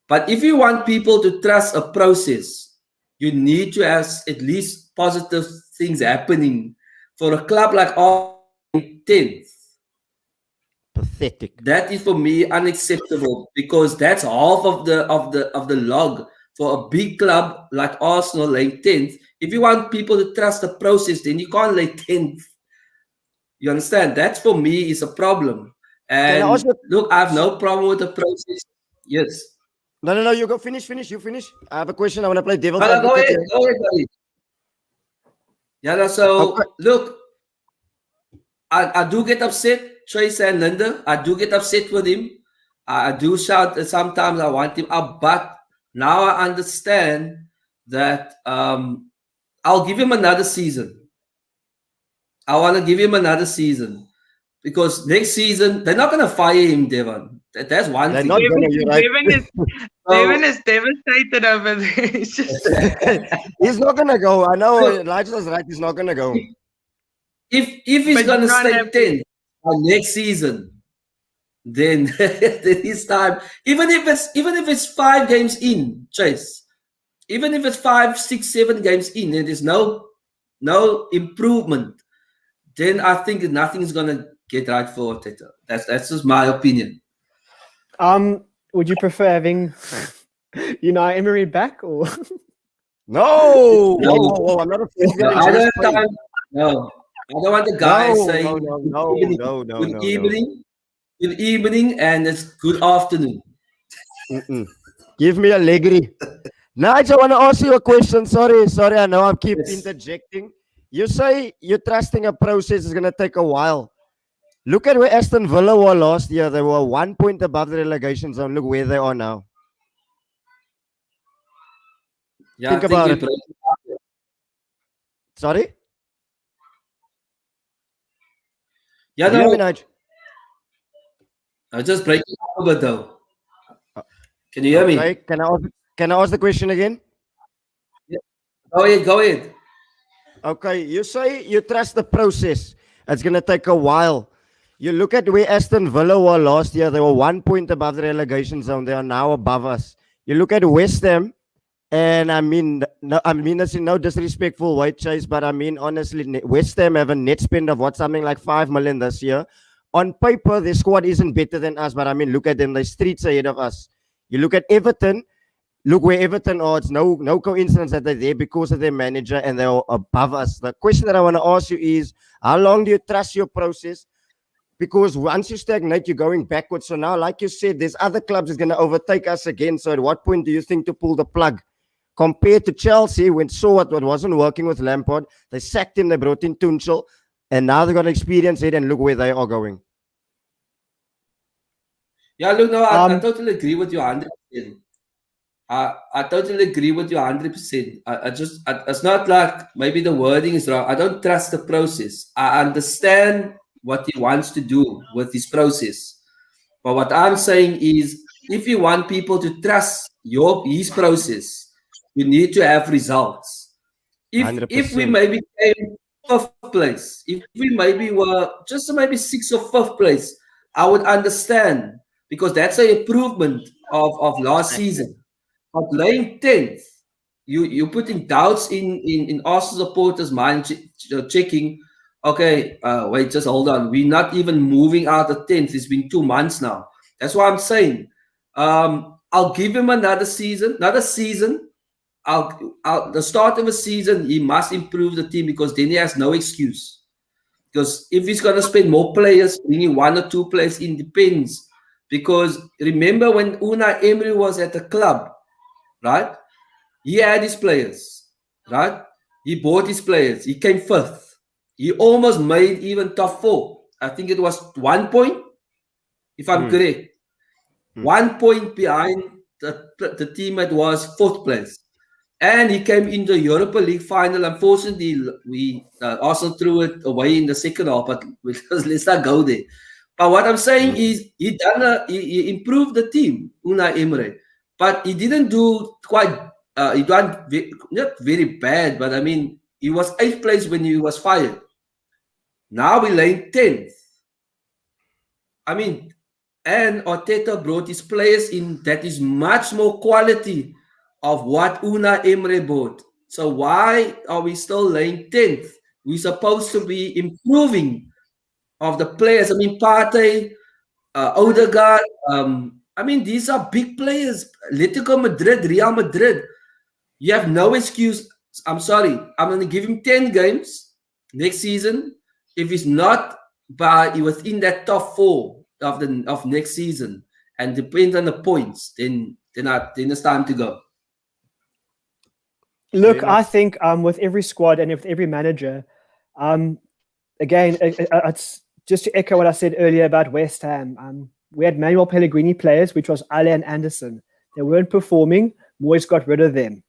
But if you want people to trust a process, you need to have at least positive things happening. For a club like our 10th, pathetic. That is for me unacceptable, because that's half of the log for a big club like Arsenal laying 10th. If you want people to trust the process, then you can't lay 10th. You understand? That for me is a problem. And look, I have no problem with the process. Yes. No. You go finish. You finish. I have a question. I want to play devil's advocate. Go ahead, buddy. Yeah. So look, I do get upset. Chace and Linda, I do get upset with him. I do shout sometimes. I want him up, but now I understand that I'll give him another season. I want to give him another season, because next season they're not going to fire him, Devon. That's one thing. Devon is devastated over this. He's not going to go. I know Nigel's right. He's not going to go. if he's But gonna not stay happy. 10th next season, then this time, even if it's 5 games in, Chace, even if it's 5, 6, 7 games in, and there's no improvement, then I think nothing is gonna get right for Arteta. That's just my opinion. Would you prefer having Unai Emery back or? No, No. whoa, I'm not a No, I don't have time. No, I don't want the guy saying good evening, good evening, and it's good afternoon. Give me a leggy. Nigel, I want to ask you a question. Sorry, I know I keep Yes. interjecting. You say you're trusting a process is going to take a while. Look at where Aston Villa were last year. They were 1 point above the relegation zone. Look where they are now. Yeah, Think I about think it. Sorry? Yeah, Do you hear me, no, Nigel? I just break it up a bit though. Can you hear Okay. me? Can I ask the question again? Go ahead. Okay, you say you trust the process. It's going to take a while. You look at where Aston Villa were last year. They were 1 point above the relegation zone. They are now above us. You look at West Ham, and I mean that's in no disrespectful way, Chace, but I mean, honestly, West Ham have a net spend of something like 5 million this year. On paper, their squad isn't better than us, but I mean, look at them. They're streets ahead of us. You look at Everton. Look where Everton are. It's no coincidence that they're there because of their manager and they're above us. The question that I want to ask you is, how long do you trust your process? Because once you stagnate, you're going backwards. So now, like you said, there's other clubs that's going to overtake us again. So at what point do you think to pull the plug? Compared to Chelsea, when saw what wasn't working with Lampard, they sacked him, they brought in Tuchel, and now they've got experience it, and look where they are going. Yeah, look, no, I totally agree with you 100%. I totally agree with you 100%. It's not like maybe the wording is wrong. I don't trust the process. I understand what he wants to do with his process. But what I'm saying is, if you want people to trust his process, you need to have results. If we 100%. maybe came 5th place, if we maybe were just maybe 6th or 5th place, I would understand, because that's an improvement of last season. But laying 10th, you're putting doubts in Arsenal supporters' mind, checking, okay, wait, just hold on. We're not even moving out of 10th. It's been 2 months now. That's what I'm saying. I'll give him another season. The start of a season, he must improve the team, because then he has no excuse. Because if he's going to spend more players, bringing 1 or 2 players in depends. Because remember when Unai Emery was at the club, right? He had his players, right? He bought his players. He came 5th. He almost made even top 4. I think it was 1 point, if I'm correct. 1 point behind the team that was 4th place. And he came in the Europa League final. Unfortunately, Arsenal threw it away in the second half, but let's not go there. But what I'm saying is he improved the team, Unai Emery. But he didn't do he done not very bad, but I mean, he was 8th place when he was fired. Now we lay 10th. I mean, and Arteta brought his players in that is much more quality of what Unai Emery bought. So why are we still laying 10th? We're supposed to be improving of the players. I mean, Partey, Odegaard. I mean, these are big players. Atletico Madrid, Real Madrid. You have no excuse. I'm sorry. I'm going to give him 10 games next season. If he's not within that top 4 of next season, and depends on the points, then it's time to go. Look, I think with every squad and with every manager, again, it's just to echo what I said earlier about West Ham. We had Manuel Pellegrini players, which was Ale and Anderson. They weren't performing. Moyes got rid of them.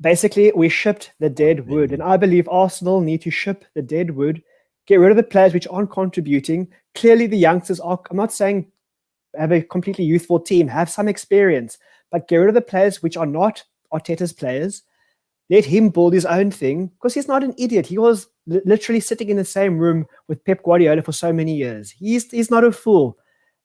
Basically, we shipped the dead wood. And I believe Arsenal need to ship the dead wood, get rid of the players which aren't contributing. Clearly, the youngsters are, I'm not saying have a completely youthful team, have some experience, but get rid of the players which are not Arteta's players. Let him build his own thing, because he's not an idiot. He was literally sitting in the same room with Pep Guardiola for so many years. He's not a fool,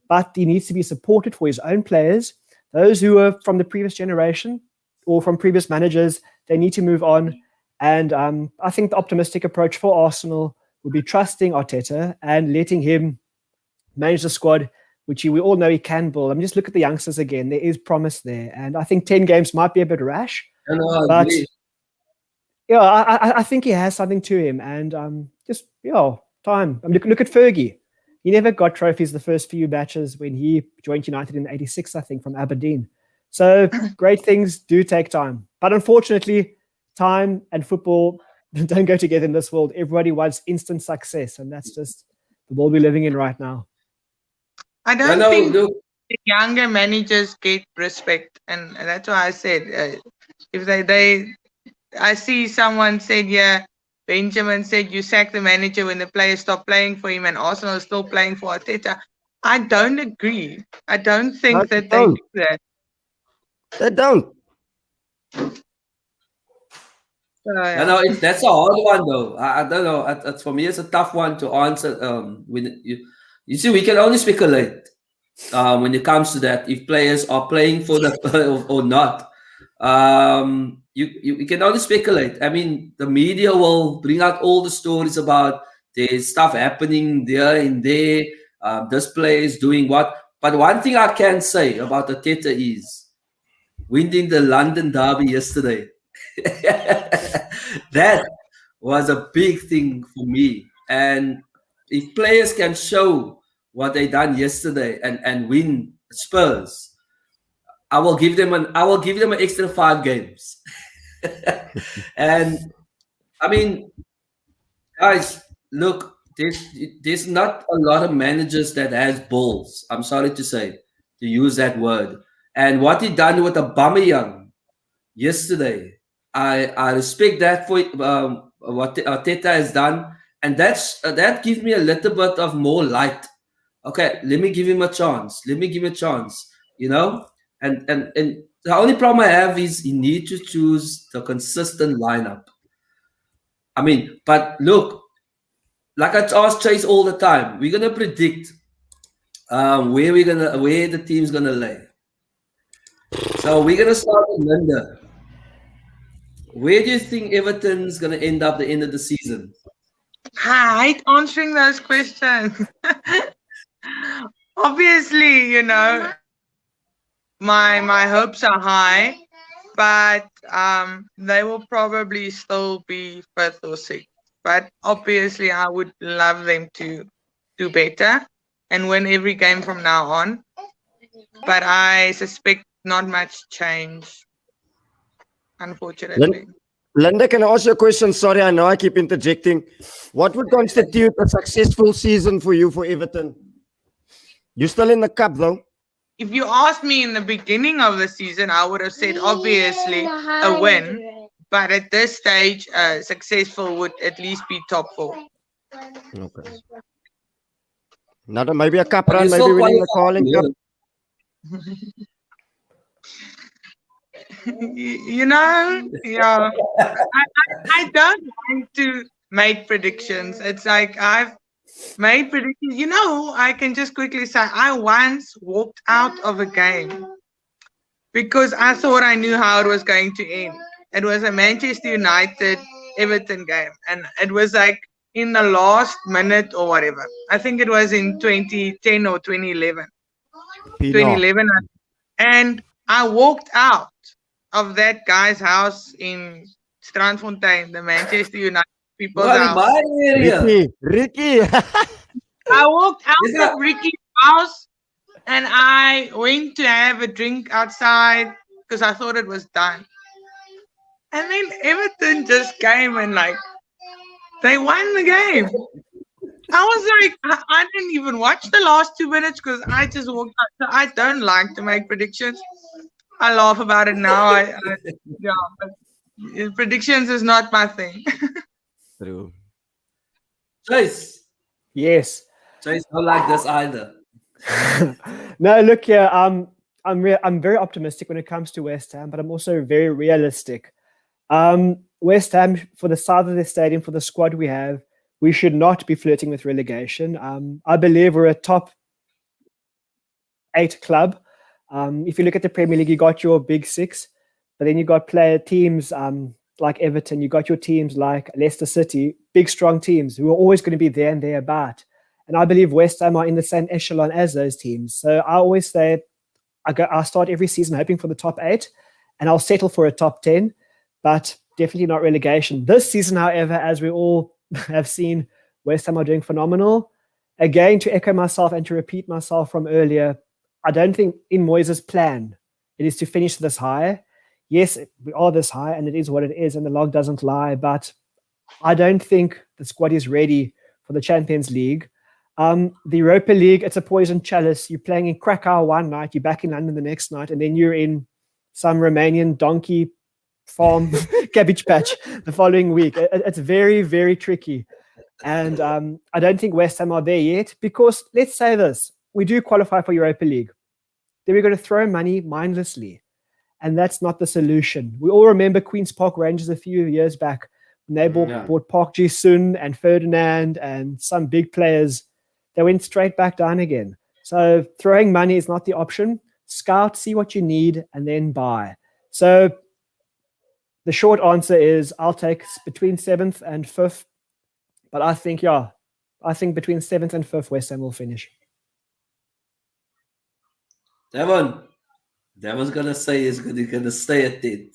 but he needs to be supported for his own players. Those who are from the previous generation or from previous managers, they need to move on. And I think the optimistic approach for Arsenal would be trusting Arteta and letting him manage the squad, which we all know he can build. I mean, just look at the youngsters again. There is promise there. And I think 10 games might be a bit rash. But yeah, I think he has something to him. And time. I mean, look at Fergie. He never got trophies the first few matches when he joined United in '86, I think, from Aberdeen. So great things do take time. But unfortunately, time and football don't go together in this world. Everybody wants instant success. And that's just the world we're living in right now. I don't think the younger managers get respect. And that's why I said, if I see someone said, yeah, Benjamin said you sack the manager when the players stop playing for him and Arsenal is still playing for Arteta. I don't agree. I don't think they do that. They don't. That's a hard one, though. I don't know. For me, it's a tough one to answer. When you see, we can only speculate when it comes to that. If players are playing for the or not, you can only speculate. I mean, the media will bring out all the stories about there's stuff happening there and there. This player is doing what. But one thing I can say about Arteta is winning the London derby yesterday. That was a big thing for me. And if players can show what they done yesterday and win Spurs, I will give them an extra 5 games. And I mean, guys, look, there's not a lot of managers that has balls. I'm sorry to say, to use that word. And what he done with Aubameyang yesterday, I respect that for what Arteta has done, and that gives me a little bit of more light. Okay, let me give him a chance. You know, and the only problem I have is you need to choose the consistent lineup. I mean, but look, like I ask Chace all the time, we're gonna predict where the team's gonna lay. So we're gonna start with Linda. Where do you think Everton's going to end up the end of the season? I hate answering those questions. Obviously, you know, my hopes are high, but they will probably still be 5th or 6th. But obviously, I would love them to do better and win every game from now on. But I suspect not much change. Unfortunately. Linda, can I ask you a question? Sorry, I know I keep interjecting. What would constitute a successful season for you for Everton? You're still in the cup, though. If you asked me in the beginning of the season, I would have said obviously a win. But at this stage, successful would at least be top 4. Okay. Maybe a cup run, maybe winning the Carling Cup. You know, yeah. I don't want to make predictions. It's like I've made predictions. You know, I can just quickly say I once walked out of a game because I thought I knew how it was going to end. It was a Manchester United Everton game, and it was like in the last minute or whatever. I think it was in 2010 or 2011. 2011, and I walked out of that guy's house in Strandfontein, the Manchester United people's house. Ricky. I walked out of Ricky's house and I went to have a drink outside because I thought it was done. And then Everton just came and they won the game. I was like, I didn't even watch the last 2 minutes because I just walked out. So I don't like to make predictions. I laugh about it now. But predictions is not my thing. True. Chace. Yes. Chace don't like this either. No, look here. I'm very optimistic when it comes to West Ham, but I'm also very realistic. West Ham, for the size of the stadium, for the squad we have, we should not be flirting with relegation. I believe we're a top 8 club. If you look at the Premier League, you got your big 6, but then you got teams like Everton, you got your teams like Leicester City, big strong teams who are always going to be there and thereabout. And I believe West Ham are in the same echelon as those teams. So I always say I start every season hoping for the top 8, and I'll settle for a top 10, but definitely not relegation. This season, however, as we all have seen, West Ham are doing phenomenal. Again, to echo myself and to repeat myself from earlier, I don't think in Moyes' plan it is to finish this high. Yes, we are this high, and it is what it is, and the log doesn't lie, but I don't think the squad is ready for the Champions League. The Europa League, it's a poison chalice. You're playing in Krakow one night, you're back in London the next night, and then you're in some Romanian donkey farm cabbage patch the following week. It's very, very tricky. And I don't think West Ham are there yet, because let's say this, we do qualify for Europa League. Then we're going to throw money mindlessly. And that's not the solution. We all remember Queen's Park Rangers a few years back when they bought Park Ji-sun and Ferdinand and some big players. They went straight back down again. So throwing money is not the option. Scout, see what you need, and then buy. So the short answer is I'll take between 7th and 5th. But I think between 7th and 5th, West Ham will finish. Devon's going to say he's going to stay at 10.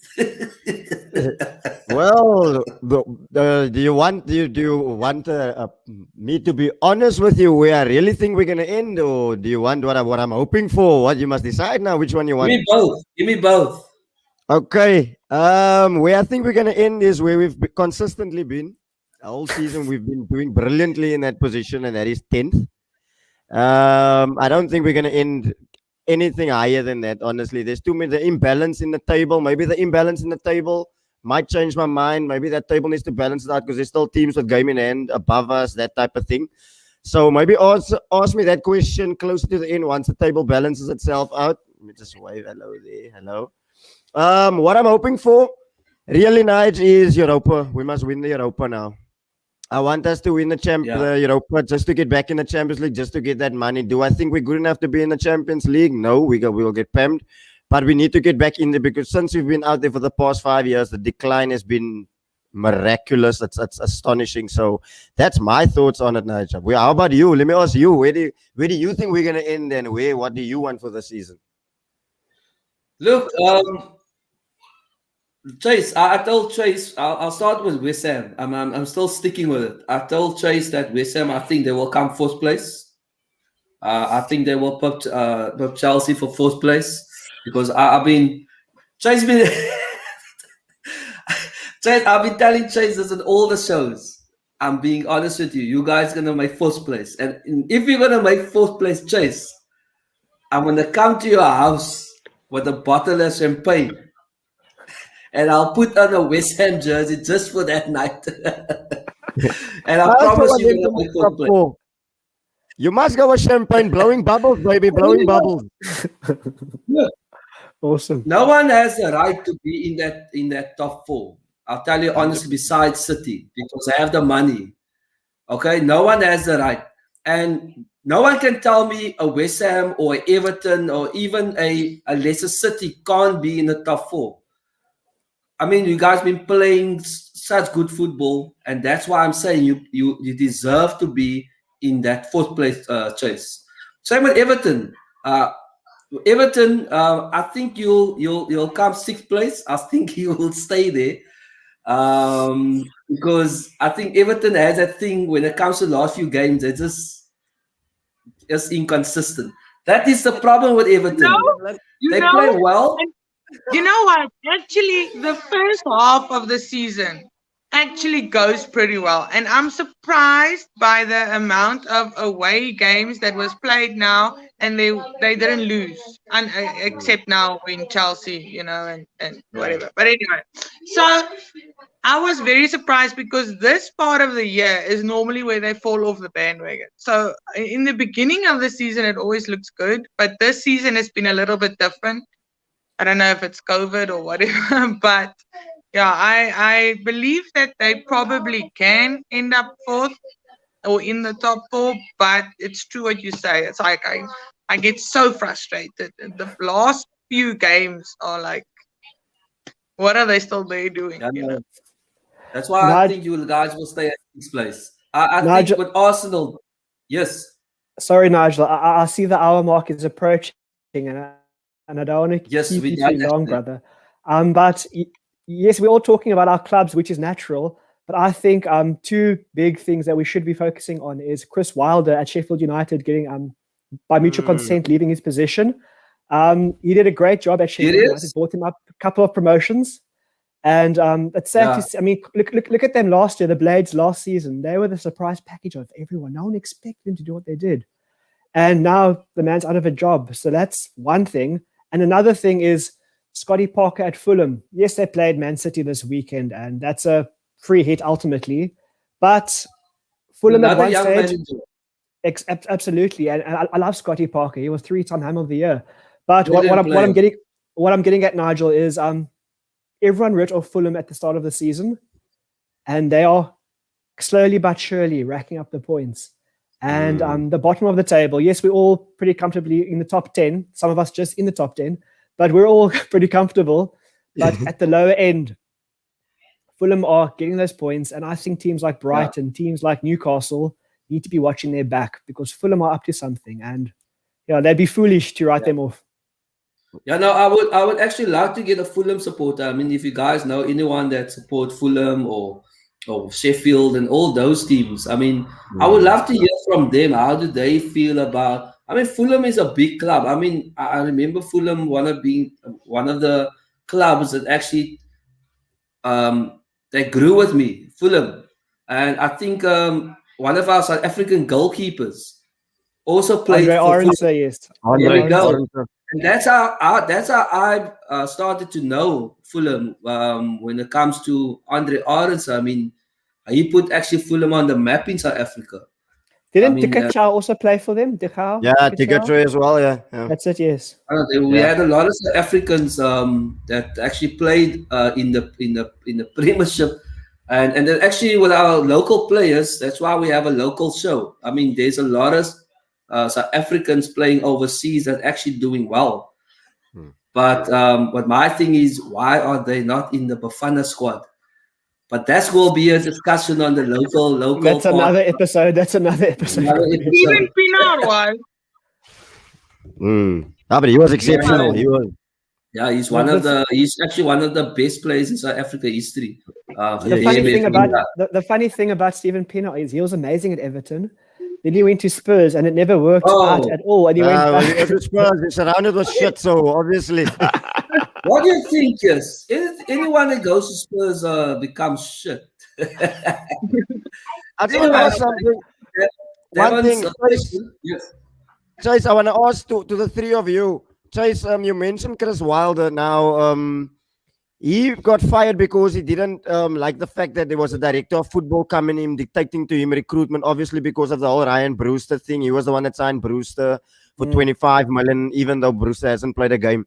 Well, do you want me to be honest with you where I really think we're going to end, or do you want what I'm hoping for? What you must decide now, which one you want. Give me both. Okay. Where I think we're going to end is where we've consistently been. The whole season we've been doing brilliantly in that position, and that is 10th. I don't think we're going to end anything higher than that, honestly. There's too many, the imbalance in the table. Maybe the imbalance in the table might change my mind. Maybe that table needs to balance it out, because there's still teams with game in hand above us, that type of thing. So maybe ask me that question closer to the end once the table balances itself out. Let me just wave hello there. Hello. What I'm hoping for, really, Nige, is Europa. We must win the Europa now. I want us to win the Europa, just to get back in the Champions League, just to get that money. Do I think we're good enough to be in the Champions League? No, we'll get pammed. But we need to get back in there, because since we've been out there for the past 5 years, the decline has been miraculous. It's astonishing. So that's my thoughts on it, Nigel. How about you? Let me ask you, where do you think we're going to end, and what do you want for the season? Look, Chace, I told Chace, I'll start with West Ham. I'm still sticking with it. I told Chace that West Ham, I think they will come 4th place. I think they will put Chelsea for 4th place, because I've been Chace I've been telling Chace this in all the shows. I'm being honest with you. You guys are gonna make 4th place, and if you're gonna make 4th place, Chace, I'm gonna come to your house with a bottle of champagne. And I'll put on a West Ham jersey just for that night. And I promise you, you must go with champagne, blowing bubbles, baby, blowing bubbles. Yeah. Awesome. No one has the right to be in that top 4. I'll tell you honestly, besides City, because I have the money. Okay, no one has the right, and no one can tell me a West Ham or a Everton or even a Leicester City can't be in the top 4. I mean, you guys been playing such good football, and that's why I'm saying you deserve to be in that 4th place, Chace. Same with Everton. Everton, I think you'll come 6th place. I think you will stay there, because I think Everton has that thing when it comes to the last few games. They're just inconsistent. That is the problem with Everton. They play well. You know what? Actually, the first half of the season actually goes pretty well. And I'm surprised by the amount of away games that was played now, and they didn't lose, except now in Chelsea, and whatever. But anyway, so I was very surprised, because this part of the year is normally where they fall off the bandwagon. So in the beginning of the season, it always looks good, but this season has been a little bit different. I don't know if it's COVID or whatever, but yeah, I believe that they probably can end up fourth or in the top four, but it's true what you say. It's like I get so frustrated. The last few games are like, what are they still there doing? Yeah, You no, know? that's why I think you guys will stay at sixth place. I think Nigel, with Arsenal, yes. sorry, Nigel. I see the hour mark is approaching, and I don't want to Yes, keep we you done too long, that. brother. But yes, we're all talking about our clubs, which is natural. But I think two big things that we should be focusing on is Chris Wilder at Sheffield United getting by mutual consent leaving his position. He did a great job at Sheffield United, brought him up a couple of promotions. And it's sad to see. I mean, look at them last year, the Blades last season. They were the surprise package of everyone. No one expected them to do what they did. And now the man's out of a job. So that's one thing. And another thing is Scotty Parker at Fulham. Yes, they played Man City this weekend, and that's a free hit ultimately. But Fulham at one stage, absolutely. And I love Scotty Parker. He was 3-time Ham of the Year. But what I'm getting at, Nigel, is everyone wrote off Fulham at the start of the season, and they are slowly but surely racking up the points. And the bottom of the table, yes, we're all pretty comfortably in the top 10. Some of us just in the top 10, but we're all pretty comfortable. But at the lower end, Fulham are getting those points. And I think teams like Brighton, teams like Newcastle need to be watching their back, because Fulham are up to something. And they'd be foolish to write them off. Yeah, no, I would actually like to get a Fulham supporter. I mean, if you guys know anyone that support Fulham or Sheffield and all those teams, I mean, I would love to hear from them. How do they feel about? I mean, Fulham is a big club. I mean, I remember Fulham one of the clubs that actually they grew with me, Fulham, and I think one of our South African goalkeepers also played for Fulham. Yes. There we go. And that's how I started to know Fulham when it comes to Andre Arendse. I mean, he put actually Fulham on the map in South Africa. Didn't Dikachau also play for them? Yeah, Dikachau as well. Yeah, that's it. Yes. We had a lot of South Africans that actually played in the Premiership, and then actually with our local players. That's why we have a local show. I mean, there's a lot of South Africans playing overseas that actually doing well. But my thing is, why are they not in the Bafana squad? But that will be a discussion on the local. That's another episode. Even Pienaar was. But he was exceptional. He was. Yeah, he's actually one of the best players in South Africa history. The funny thing about Steven Pienaar is he was amazing at Everton. Then he went to Spurs and it never worked out at all. And he went back to Spurs. He's surrounded with shit, so obviously. What do you think, yes? Anyone that goes to Spurs becomes shit. I just want to ask something. One thing. Yes. Chace, I want to ask to the three of you. Chace, you mentioned Chris Wilder. Now, he got fired because he didn't like the fact that there was a director of football coming in, dictating to him recruitment, obviously because of the whole Ryan Brewster thing. He was the one that signed Brewster for 25 million, even though Brewster hasn't played a game.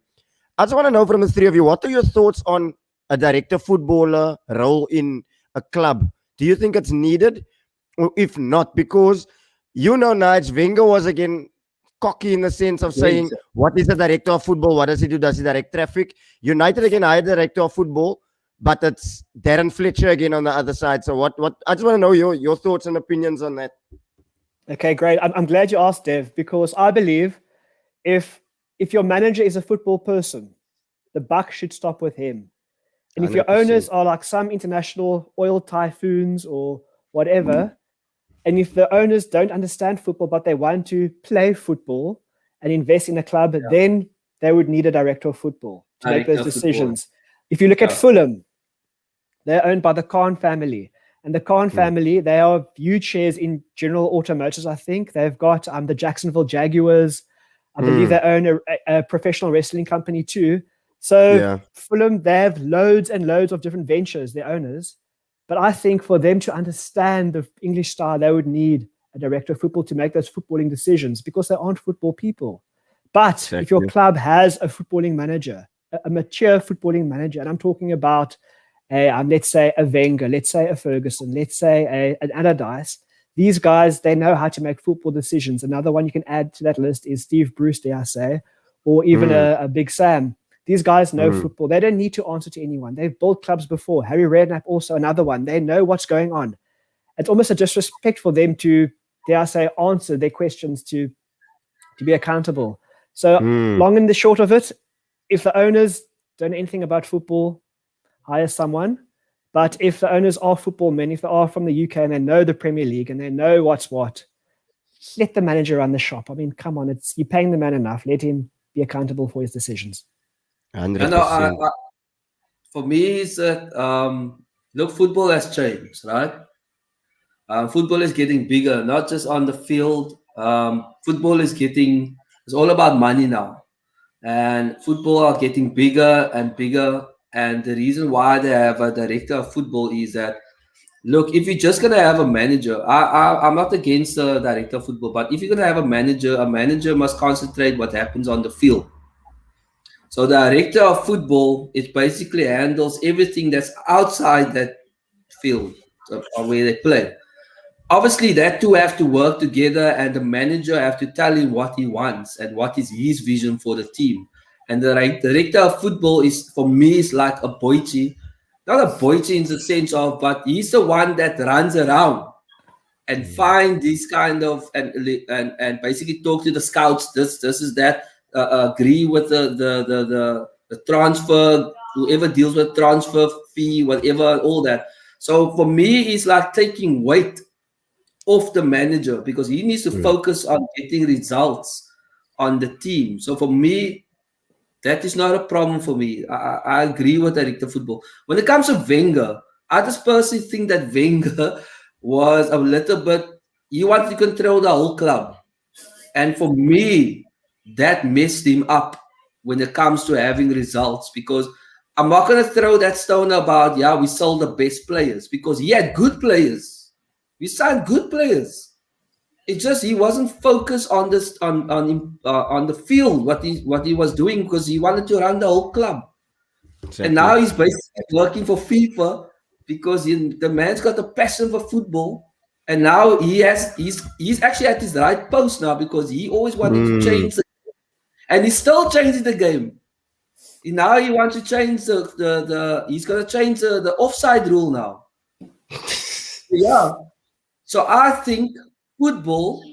I just want to know from the three of you, what are your thoughts on a director footballer role in a club? Do you think it's needed? Or if not, because Nigel Wenger was again cocky in the sense of saying, what is the director of football? What does he do? Does he direct traffic? United again hired the director of football, but it's Darren Fletcher again on the other side. So what I just want to know your thoughts and opinions on that. Okay, great. I'm glad you asked, Dev, because I believe if your manager is a football person, the buck should stop with him. And if 100%. Your owners are like some international oil typhoons or whatever, and if the owners don't understand football, but they want to play football and invest in a club, then they would need a director of football to make those decisions. If you look at Fulham, they're owned by the Khan family. And the Khan family, they are huge shares in General Automotors, I think. They've got the Jacksonville Jaguars. I believe they own a professional wrestling company too. So Fulham, they have loads and loads of different ventures, their owners. But I think for them to understand the English style, they would need a director of football to make those footballing decisions because they aren't football people. But if your club has a footballing manager, a mature footballing manager, and I'm talking about let's say a Wenger, let's say a Ferguson, let's say an Allardyce. These guys, they know how to make football decisions. Another one you can add to that list is Steve Bruce, dare I say, or even a Big Sam. These guys know football. They don't need to answer to anyone. They've built clubs before. Harry Redknapp, also another one. They know what's going on. It's almost a disrespect for them to, dare I say, answer their questions to be accountable. So long and the short of it, if the owners don't know anything about football, hire someone. But if the owners are football men, if they are from the UK and they know the Premier League and they know what's what, let the manager run the shop. I mean, come on, you're paying the man enough. Let him be accountable for his decisions. 100%. For me, it's that look, football has changed, right? Football is getting bigger, not just on the field. Football is it's all about money now. And football are getting bigger and bigger. And the reason why they have a director of football is that, look, if you're just going to have a manager, I'm not against the director of football, but if you're going to have a manager must concentrate what happens on the field. So the director of football, it basically handles everything that's outside that field where they play. Obviously, that two have to work together, and the manager have to tell him what he wants and what is his vision for the team. And the director of football is, for me, is like a boichi. Not a boichi in the sense of, but he's the one that runs around and find these kind of and basically talk to the scouts. This is that. Agree with the transfer, whoever deals with transfer fee, whatever, all that. So for me, it's like taking weight off the manager because he needs to focus on getting results on the team. So for me, that is not a problem for me. I agree with director of football. When it comes to Wenger, I just personally think that Wenger was a little bit, he wanted to control the whole club. And for me, that messed him up when it comes to having results, because I'm not going to throw that stone about, we sold the best players, because he had good players. We signed good players. It's just he wasn't focused on this on the field, what he was doing, because he wanted to run the whole club. Exactly. And now he's basically working for FIFA because the man's got a passion for football. And now he's actually at his right post now, because he always wanted to change the game. And he's still changing the game. Now he wants to change he's going to change the offside rule now. So I think football,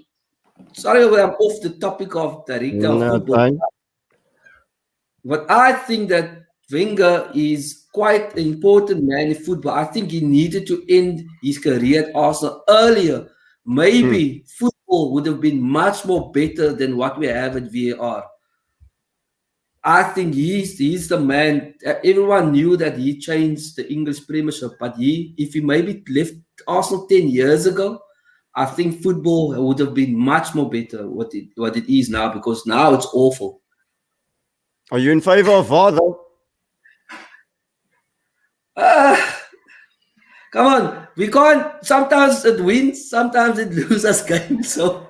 sorry I'm off the topic of director of football. Fine. But I think that Wenger is quite an important man in football. I think he needed to end his career at Arsenal earlier. Maybe football would have been much more better than what we have at VAR. I think he's the man. Everyone knew that he changed the English Premiership, but if he maybe left Arsenal 10 years ago, I think football would have been much more better what it is now, because now it's awful. Are you in favor of VAR though? Come on, we can't. Sometimes it wins, sometimes it loses games. So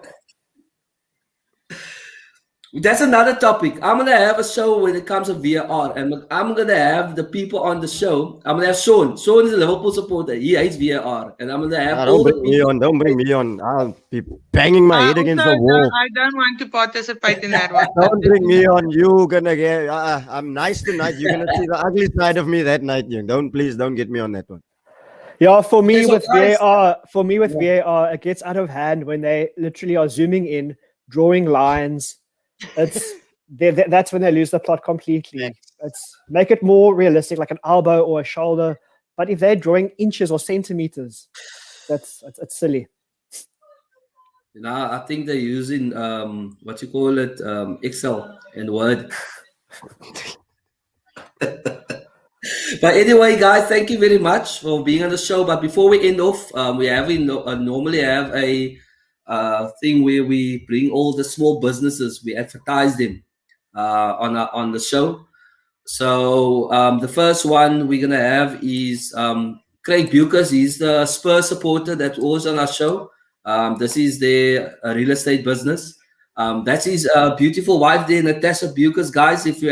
that's another topic. I'm gonna have a show when it comes to VAR, and I'm gonna have the people on the show. I'm gonna have Sean. Sean is a Liverpool supporter. He hates VAR, and I'm gonna have all the people. Don't bring me on. I'll be banging my head against the wall. I don't want to participate in that one. Don't bring me on. You're gonna get. I'm nice tonight. You're gonna see the ugly side of me that night. Please don't get me on that one. Yeah, for me with VAR, VAR, it gets out of hand when they literally are zooming in, drawing lines. That's when they lose the plot completely. It's make it more realistic, like an elbow or a shoulder. But if they're drawing inches or centimeters, it's silly. I think they're using Excel and Word. But anyway, guys, thank you very much for being on the show. But before we end off, we normally have a thing where we bring all the small businesses, we advertise them on the show. So the first one we're gonna have is Craig Bucas. He's the Spurs supporter that's always on our show. This is their real estate business. That's his beautiful wife there, Natasha Bucas. Guys, if you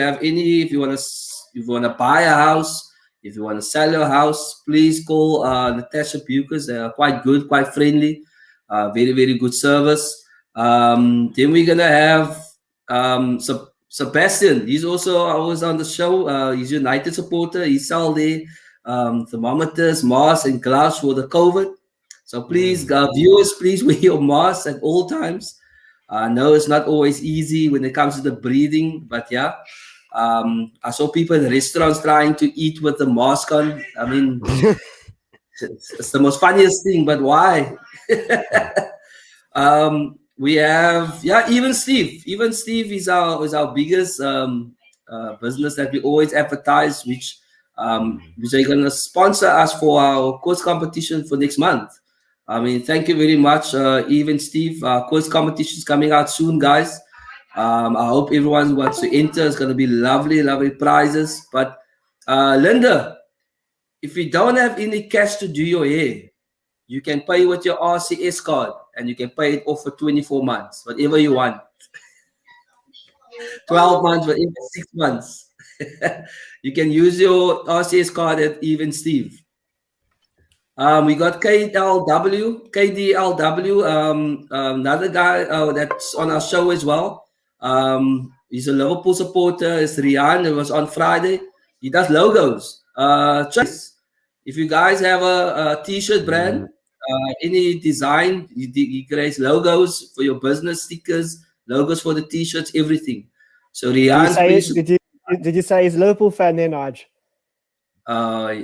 want to buy a house, If you want to sell your house, please call Natasha Bukers. They are quite good, quite friendly, very, very good service. Then we're going to have Sebastian. He's also always on the show. He's a United supporter. He sell the thermometers, masks, and gloves for the COVID. So please, viewers, please wear your masks at all times. I know it's not always easy when it comes to the breathing, but yeah. I saw people in restaurants trying to eat with the mask on. I mean, it's the most funniest thing, but why? We have, even Steve. Even Steve is our biggest business that we always advertise, which are going to sponsor us for our course competition for next month. I mean, thank you very much, even Steve. Course competition is coming out soon, guys. I hope everyone who wants to enter. It's going to be lovely, lovely prizes. But Linda, if you don't have any cash to do your hair, you can pay with your RCS card, and you can pay it off for 24 months, whatever you want. 12 months, whatever, 6 months. You can use your RCS card at Even Steve. We got KDLW, another guy that's on our show as well. He's a Liverpool supporter. It's Rian. It was on Friday. He does logos. Chace, if you guys have a t-shirt brand, any design, he creates logos for your business, stickers, logos for the t-shirts, everything. So Rian, did you say he's a Liverpool fan then, Nige?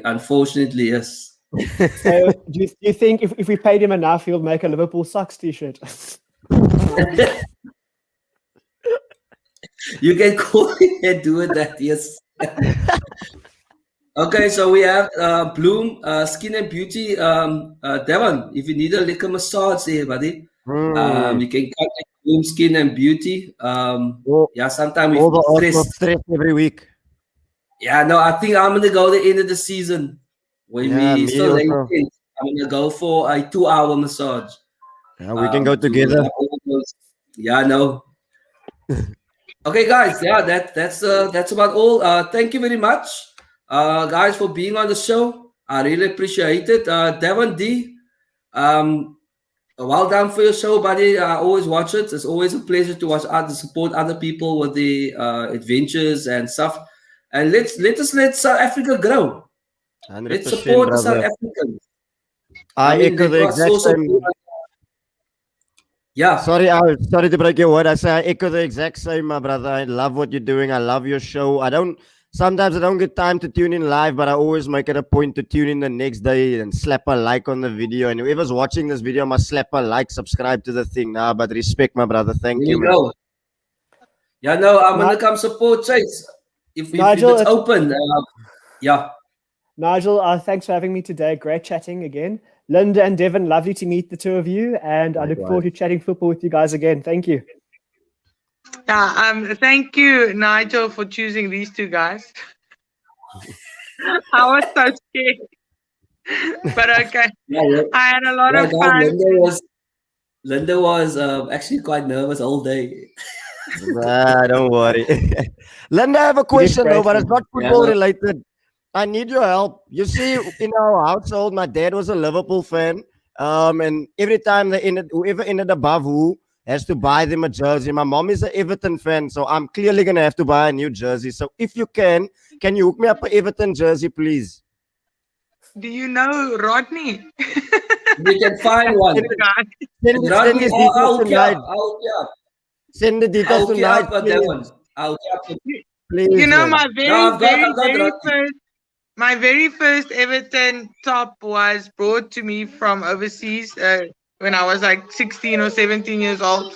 Unfortunately, yes. So do you think if we paid him enough, he'll make a Liverpool Sucks t-shirt? You can call it and do it that, yes. Okay, so we have Bloom Skin and Beauty. Devon, if you need a liquor massage there, buddy, you can contact Bloom Skin and Beauty. Sometimes we feel stress every week. Yeah, no, I think I'm gonna go the end of the season when we still late. I'm gonna go for a 2-hour massage. Yeah, we can go together. Yeah, no. Okay, guys. Yeah, that's about all. Thank you very much, guys, for being on the show. I really appreciate it. Devon D, well done for your show, buddy. I always watch it. It's always a pleasure to watch support other people with the adventures and stuff. And let South Africa grow. 100%, let's support the South Africans. I echo the exact same. Yeah. Sorry to break your word. I say I echo the exact same, my brother. I love what you're doing. I love your show. Sometimes I don't get time to tune in live, but I always make it a point to tune in the next day and slap a like on the video. And whoever's watching this video must slap a like, subscribe to the thing now. But respect, my brother. Thank you, man. Yeah, no, I'm gonna come support Chace. If Nigel, it's open, Nigel, thanks for having me today. Great chatting again. Linda and Devon, lovely to meet the two of you, and I look forward to chatting football with you guys again. Thank you. Yeah, thank you, Nigel, for choosing these two guys. I was so scared, but okay. I had a lot of fun. Linda was actually quite nervous all day. Nah, don't worry. Linda, I have a question though, but it's not football related. I need your help. You see, in our household, my dad was a Liverpool fan. And every time whoever ended above who has to buy them a jersey. My mom is an Everton fan, so I'm clearly going to have to buy a new jersey. So if you can you hook me up an Everton jersey, please? Do you know Rodney? We can find one. Send the details tonight. Please, you know, my very first Everton top was brought to me from overseas when I was like 16 or 17 years old.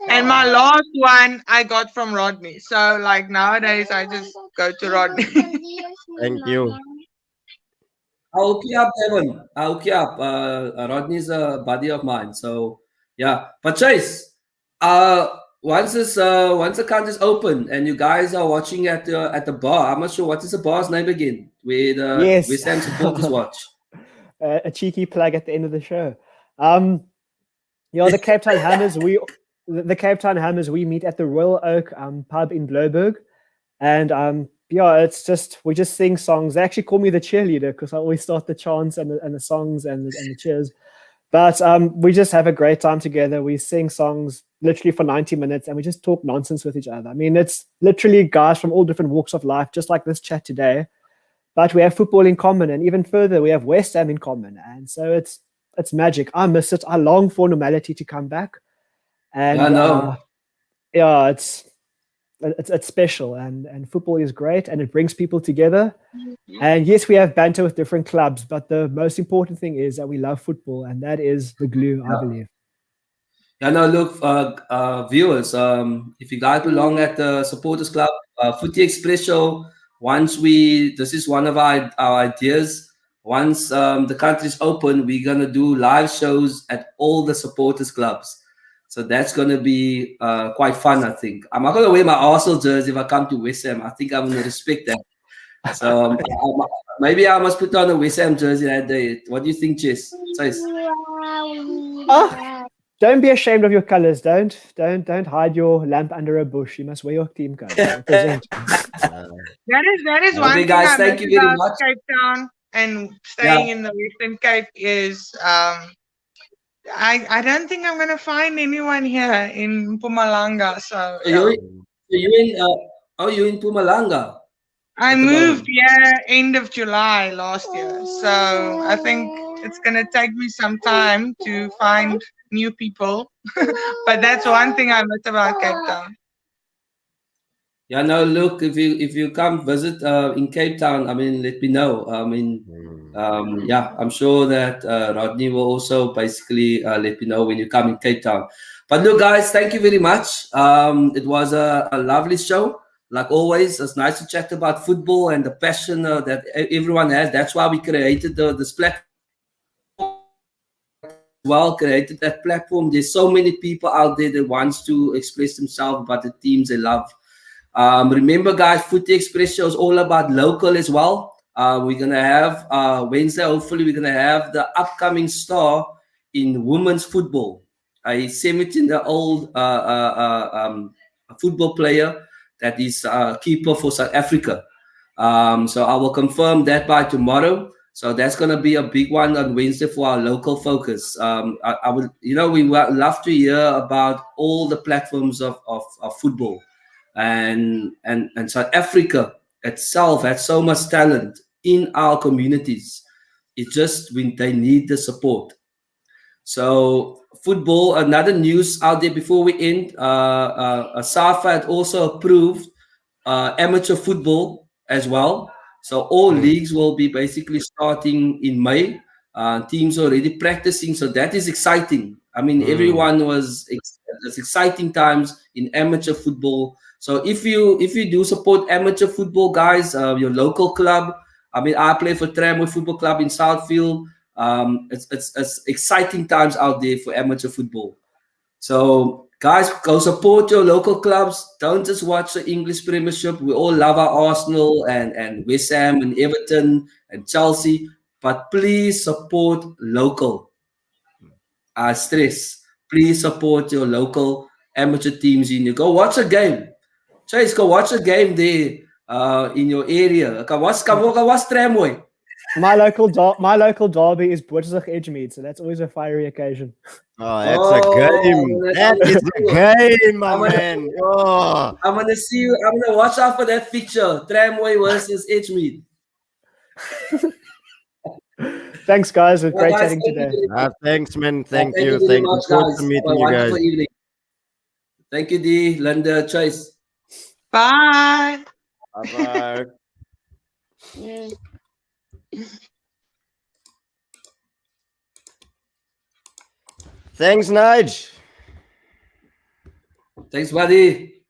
And my last one I got from Rodney. So like nowadays I just go to Rodney. Thank you. I'll hook you up, Devon. I'll hook you up. Rodney's a buddy of mine. So yeah. But Chace, once the account is open and you guys are watching at the bar, I'm not sure what is the bar's name again, where the West Ham supporters watch. A cheeky plug at the end of the show. The Cape Town Hammers. We meet at the Royal Oak pub in Bloberg, and yeah, it's just we just sing songs. They actually call me the cheerleader because I always start the chants and the songs and the cheers. But we just have a great time together. We sing songs literally for 90 minutes and we just talk nonsense with each other. I mean, it's literally guys from all different walks of life, just like this chat today. But we have football in common, and even further, we have West Ham in common. And so it's magic. I miss it. I long for normality to come back. And I know. yeah, it's special, and football is great, and it brings people together. And yes, we have banter with different clubs, but the most important thing is that we love football, and that is the glue, I believe. Yeah, no, look, viewers, if you guys belong at the Supporters Club, Footy Express Show, this is one of our ideas. Once the country's open, we're going to do live shows at all the Supporters Clubs. So that's going to be quite fun, I think. I'm not going to wear my Arsenal jersey if I come to West Ham. I think I'm going to respect that. So maybe I must put on a West Ham jersey that day. What do you think, Chace? Oh, don't be ashamed of your colors. Don't hide your lamp under a bush. You must wear your team colors. Represent. That is one Okay, thing guys, I thank miss you very about much. Cape Town and staying in the Western Cape is I don't think I'm gonna find anyone here in Mpumalanga. So you're in Mpumalanga? I at the moved moment? end of July last year. So I think it's gonna take me some time to find new people. But that's one thing I miss about Cape Town. Yeah, no, look, if you come visit in Cape Town, I mean, let me know. I mean, yeah, I'm sure that Rodney will also basically let me know when you come in Cape Town. But look, guys, thank you very much. It was a lovely show. Like always, it's nice to chat about football and the passion that everyone has. That's why we created this platform. Created that platform. There's so many people out there that wants to express themselves about the teams they love. Remember, guys, Footy Express Show is all about local as well. We're going to have Wednesday, hopefully, we're going to have the upcoming star in women's football, a 17-year-old football player that is keeper for South Africa. So I will confirm that by tomorrow. So that's going to be a big one on Wednesday for our local focus. I would, we would love to hear about all the platforms of football. And South Africa itself has so much talent in our communities. It's just when they need the support. So football, another news out there before we end, SAFA had also approved amateur football as well. So all leagues will be basically starting in May. Teams already practicing, so that is exciting. I mean, everyone it's exciting times in amateur football. So if you do support amateur football, guys, your local club. I mean, I play for Tramway Football Club in Southfield. It's exciting times out there for amateur football. So, guys, go support your local clubs. Don't just watch the English Premiership. We all love our Arsenal and West Ham and Everton and Chelsea, but please support local. I stress. Please support your local amateur teams. Go watch a game. Chace, go watch a game there in your area. Go watch Tramway. My local derby is Botsig Edgemead, so that's always a fiery occasion. Oh, that's a game. That is a game, my man. Oh. I'm gonna see you. I'm gonna watch out for that fixture. Tramway versus Edgemead. Thanks, guys. It was great chatting today. Thanks, man. Thank you. Thank you. Good to meet you guys. Evening. Thank you, D, Linda, Chace. Bye. Bye-bye. Thanks, Nige. Thanks, buddy.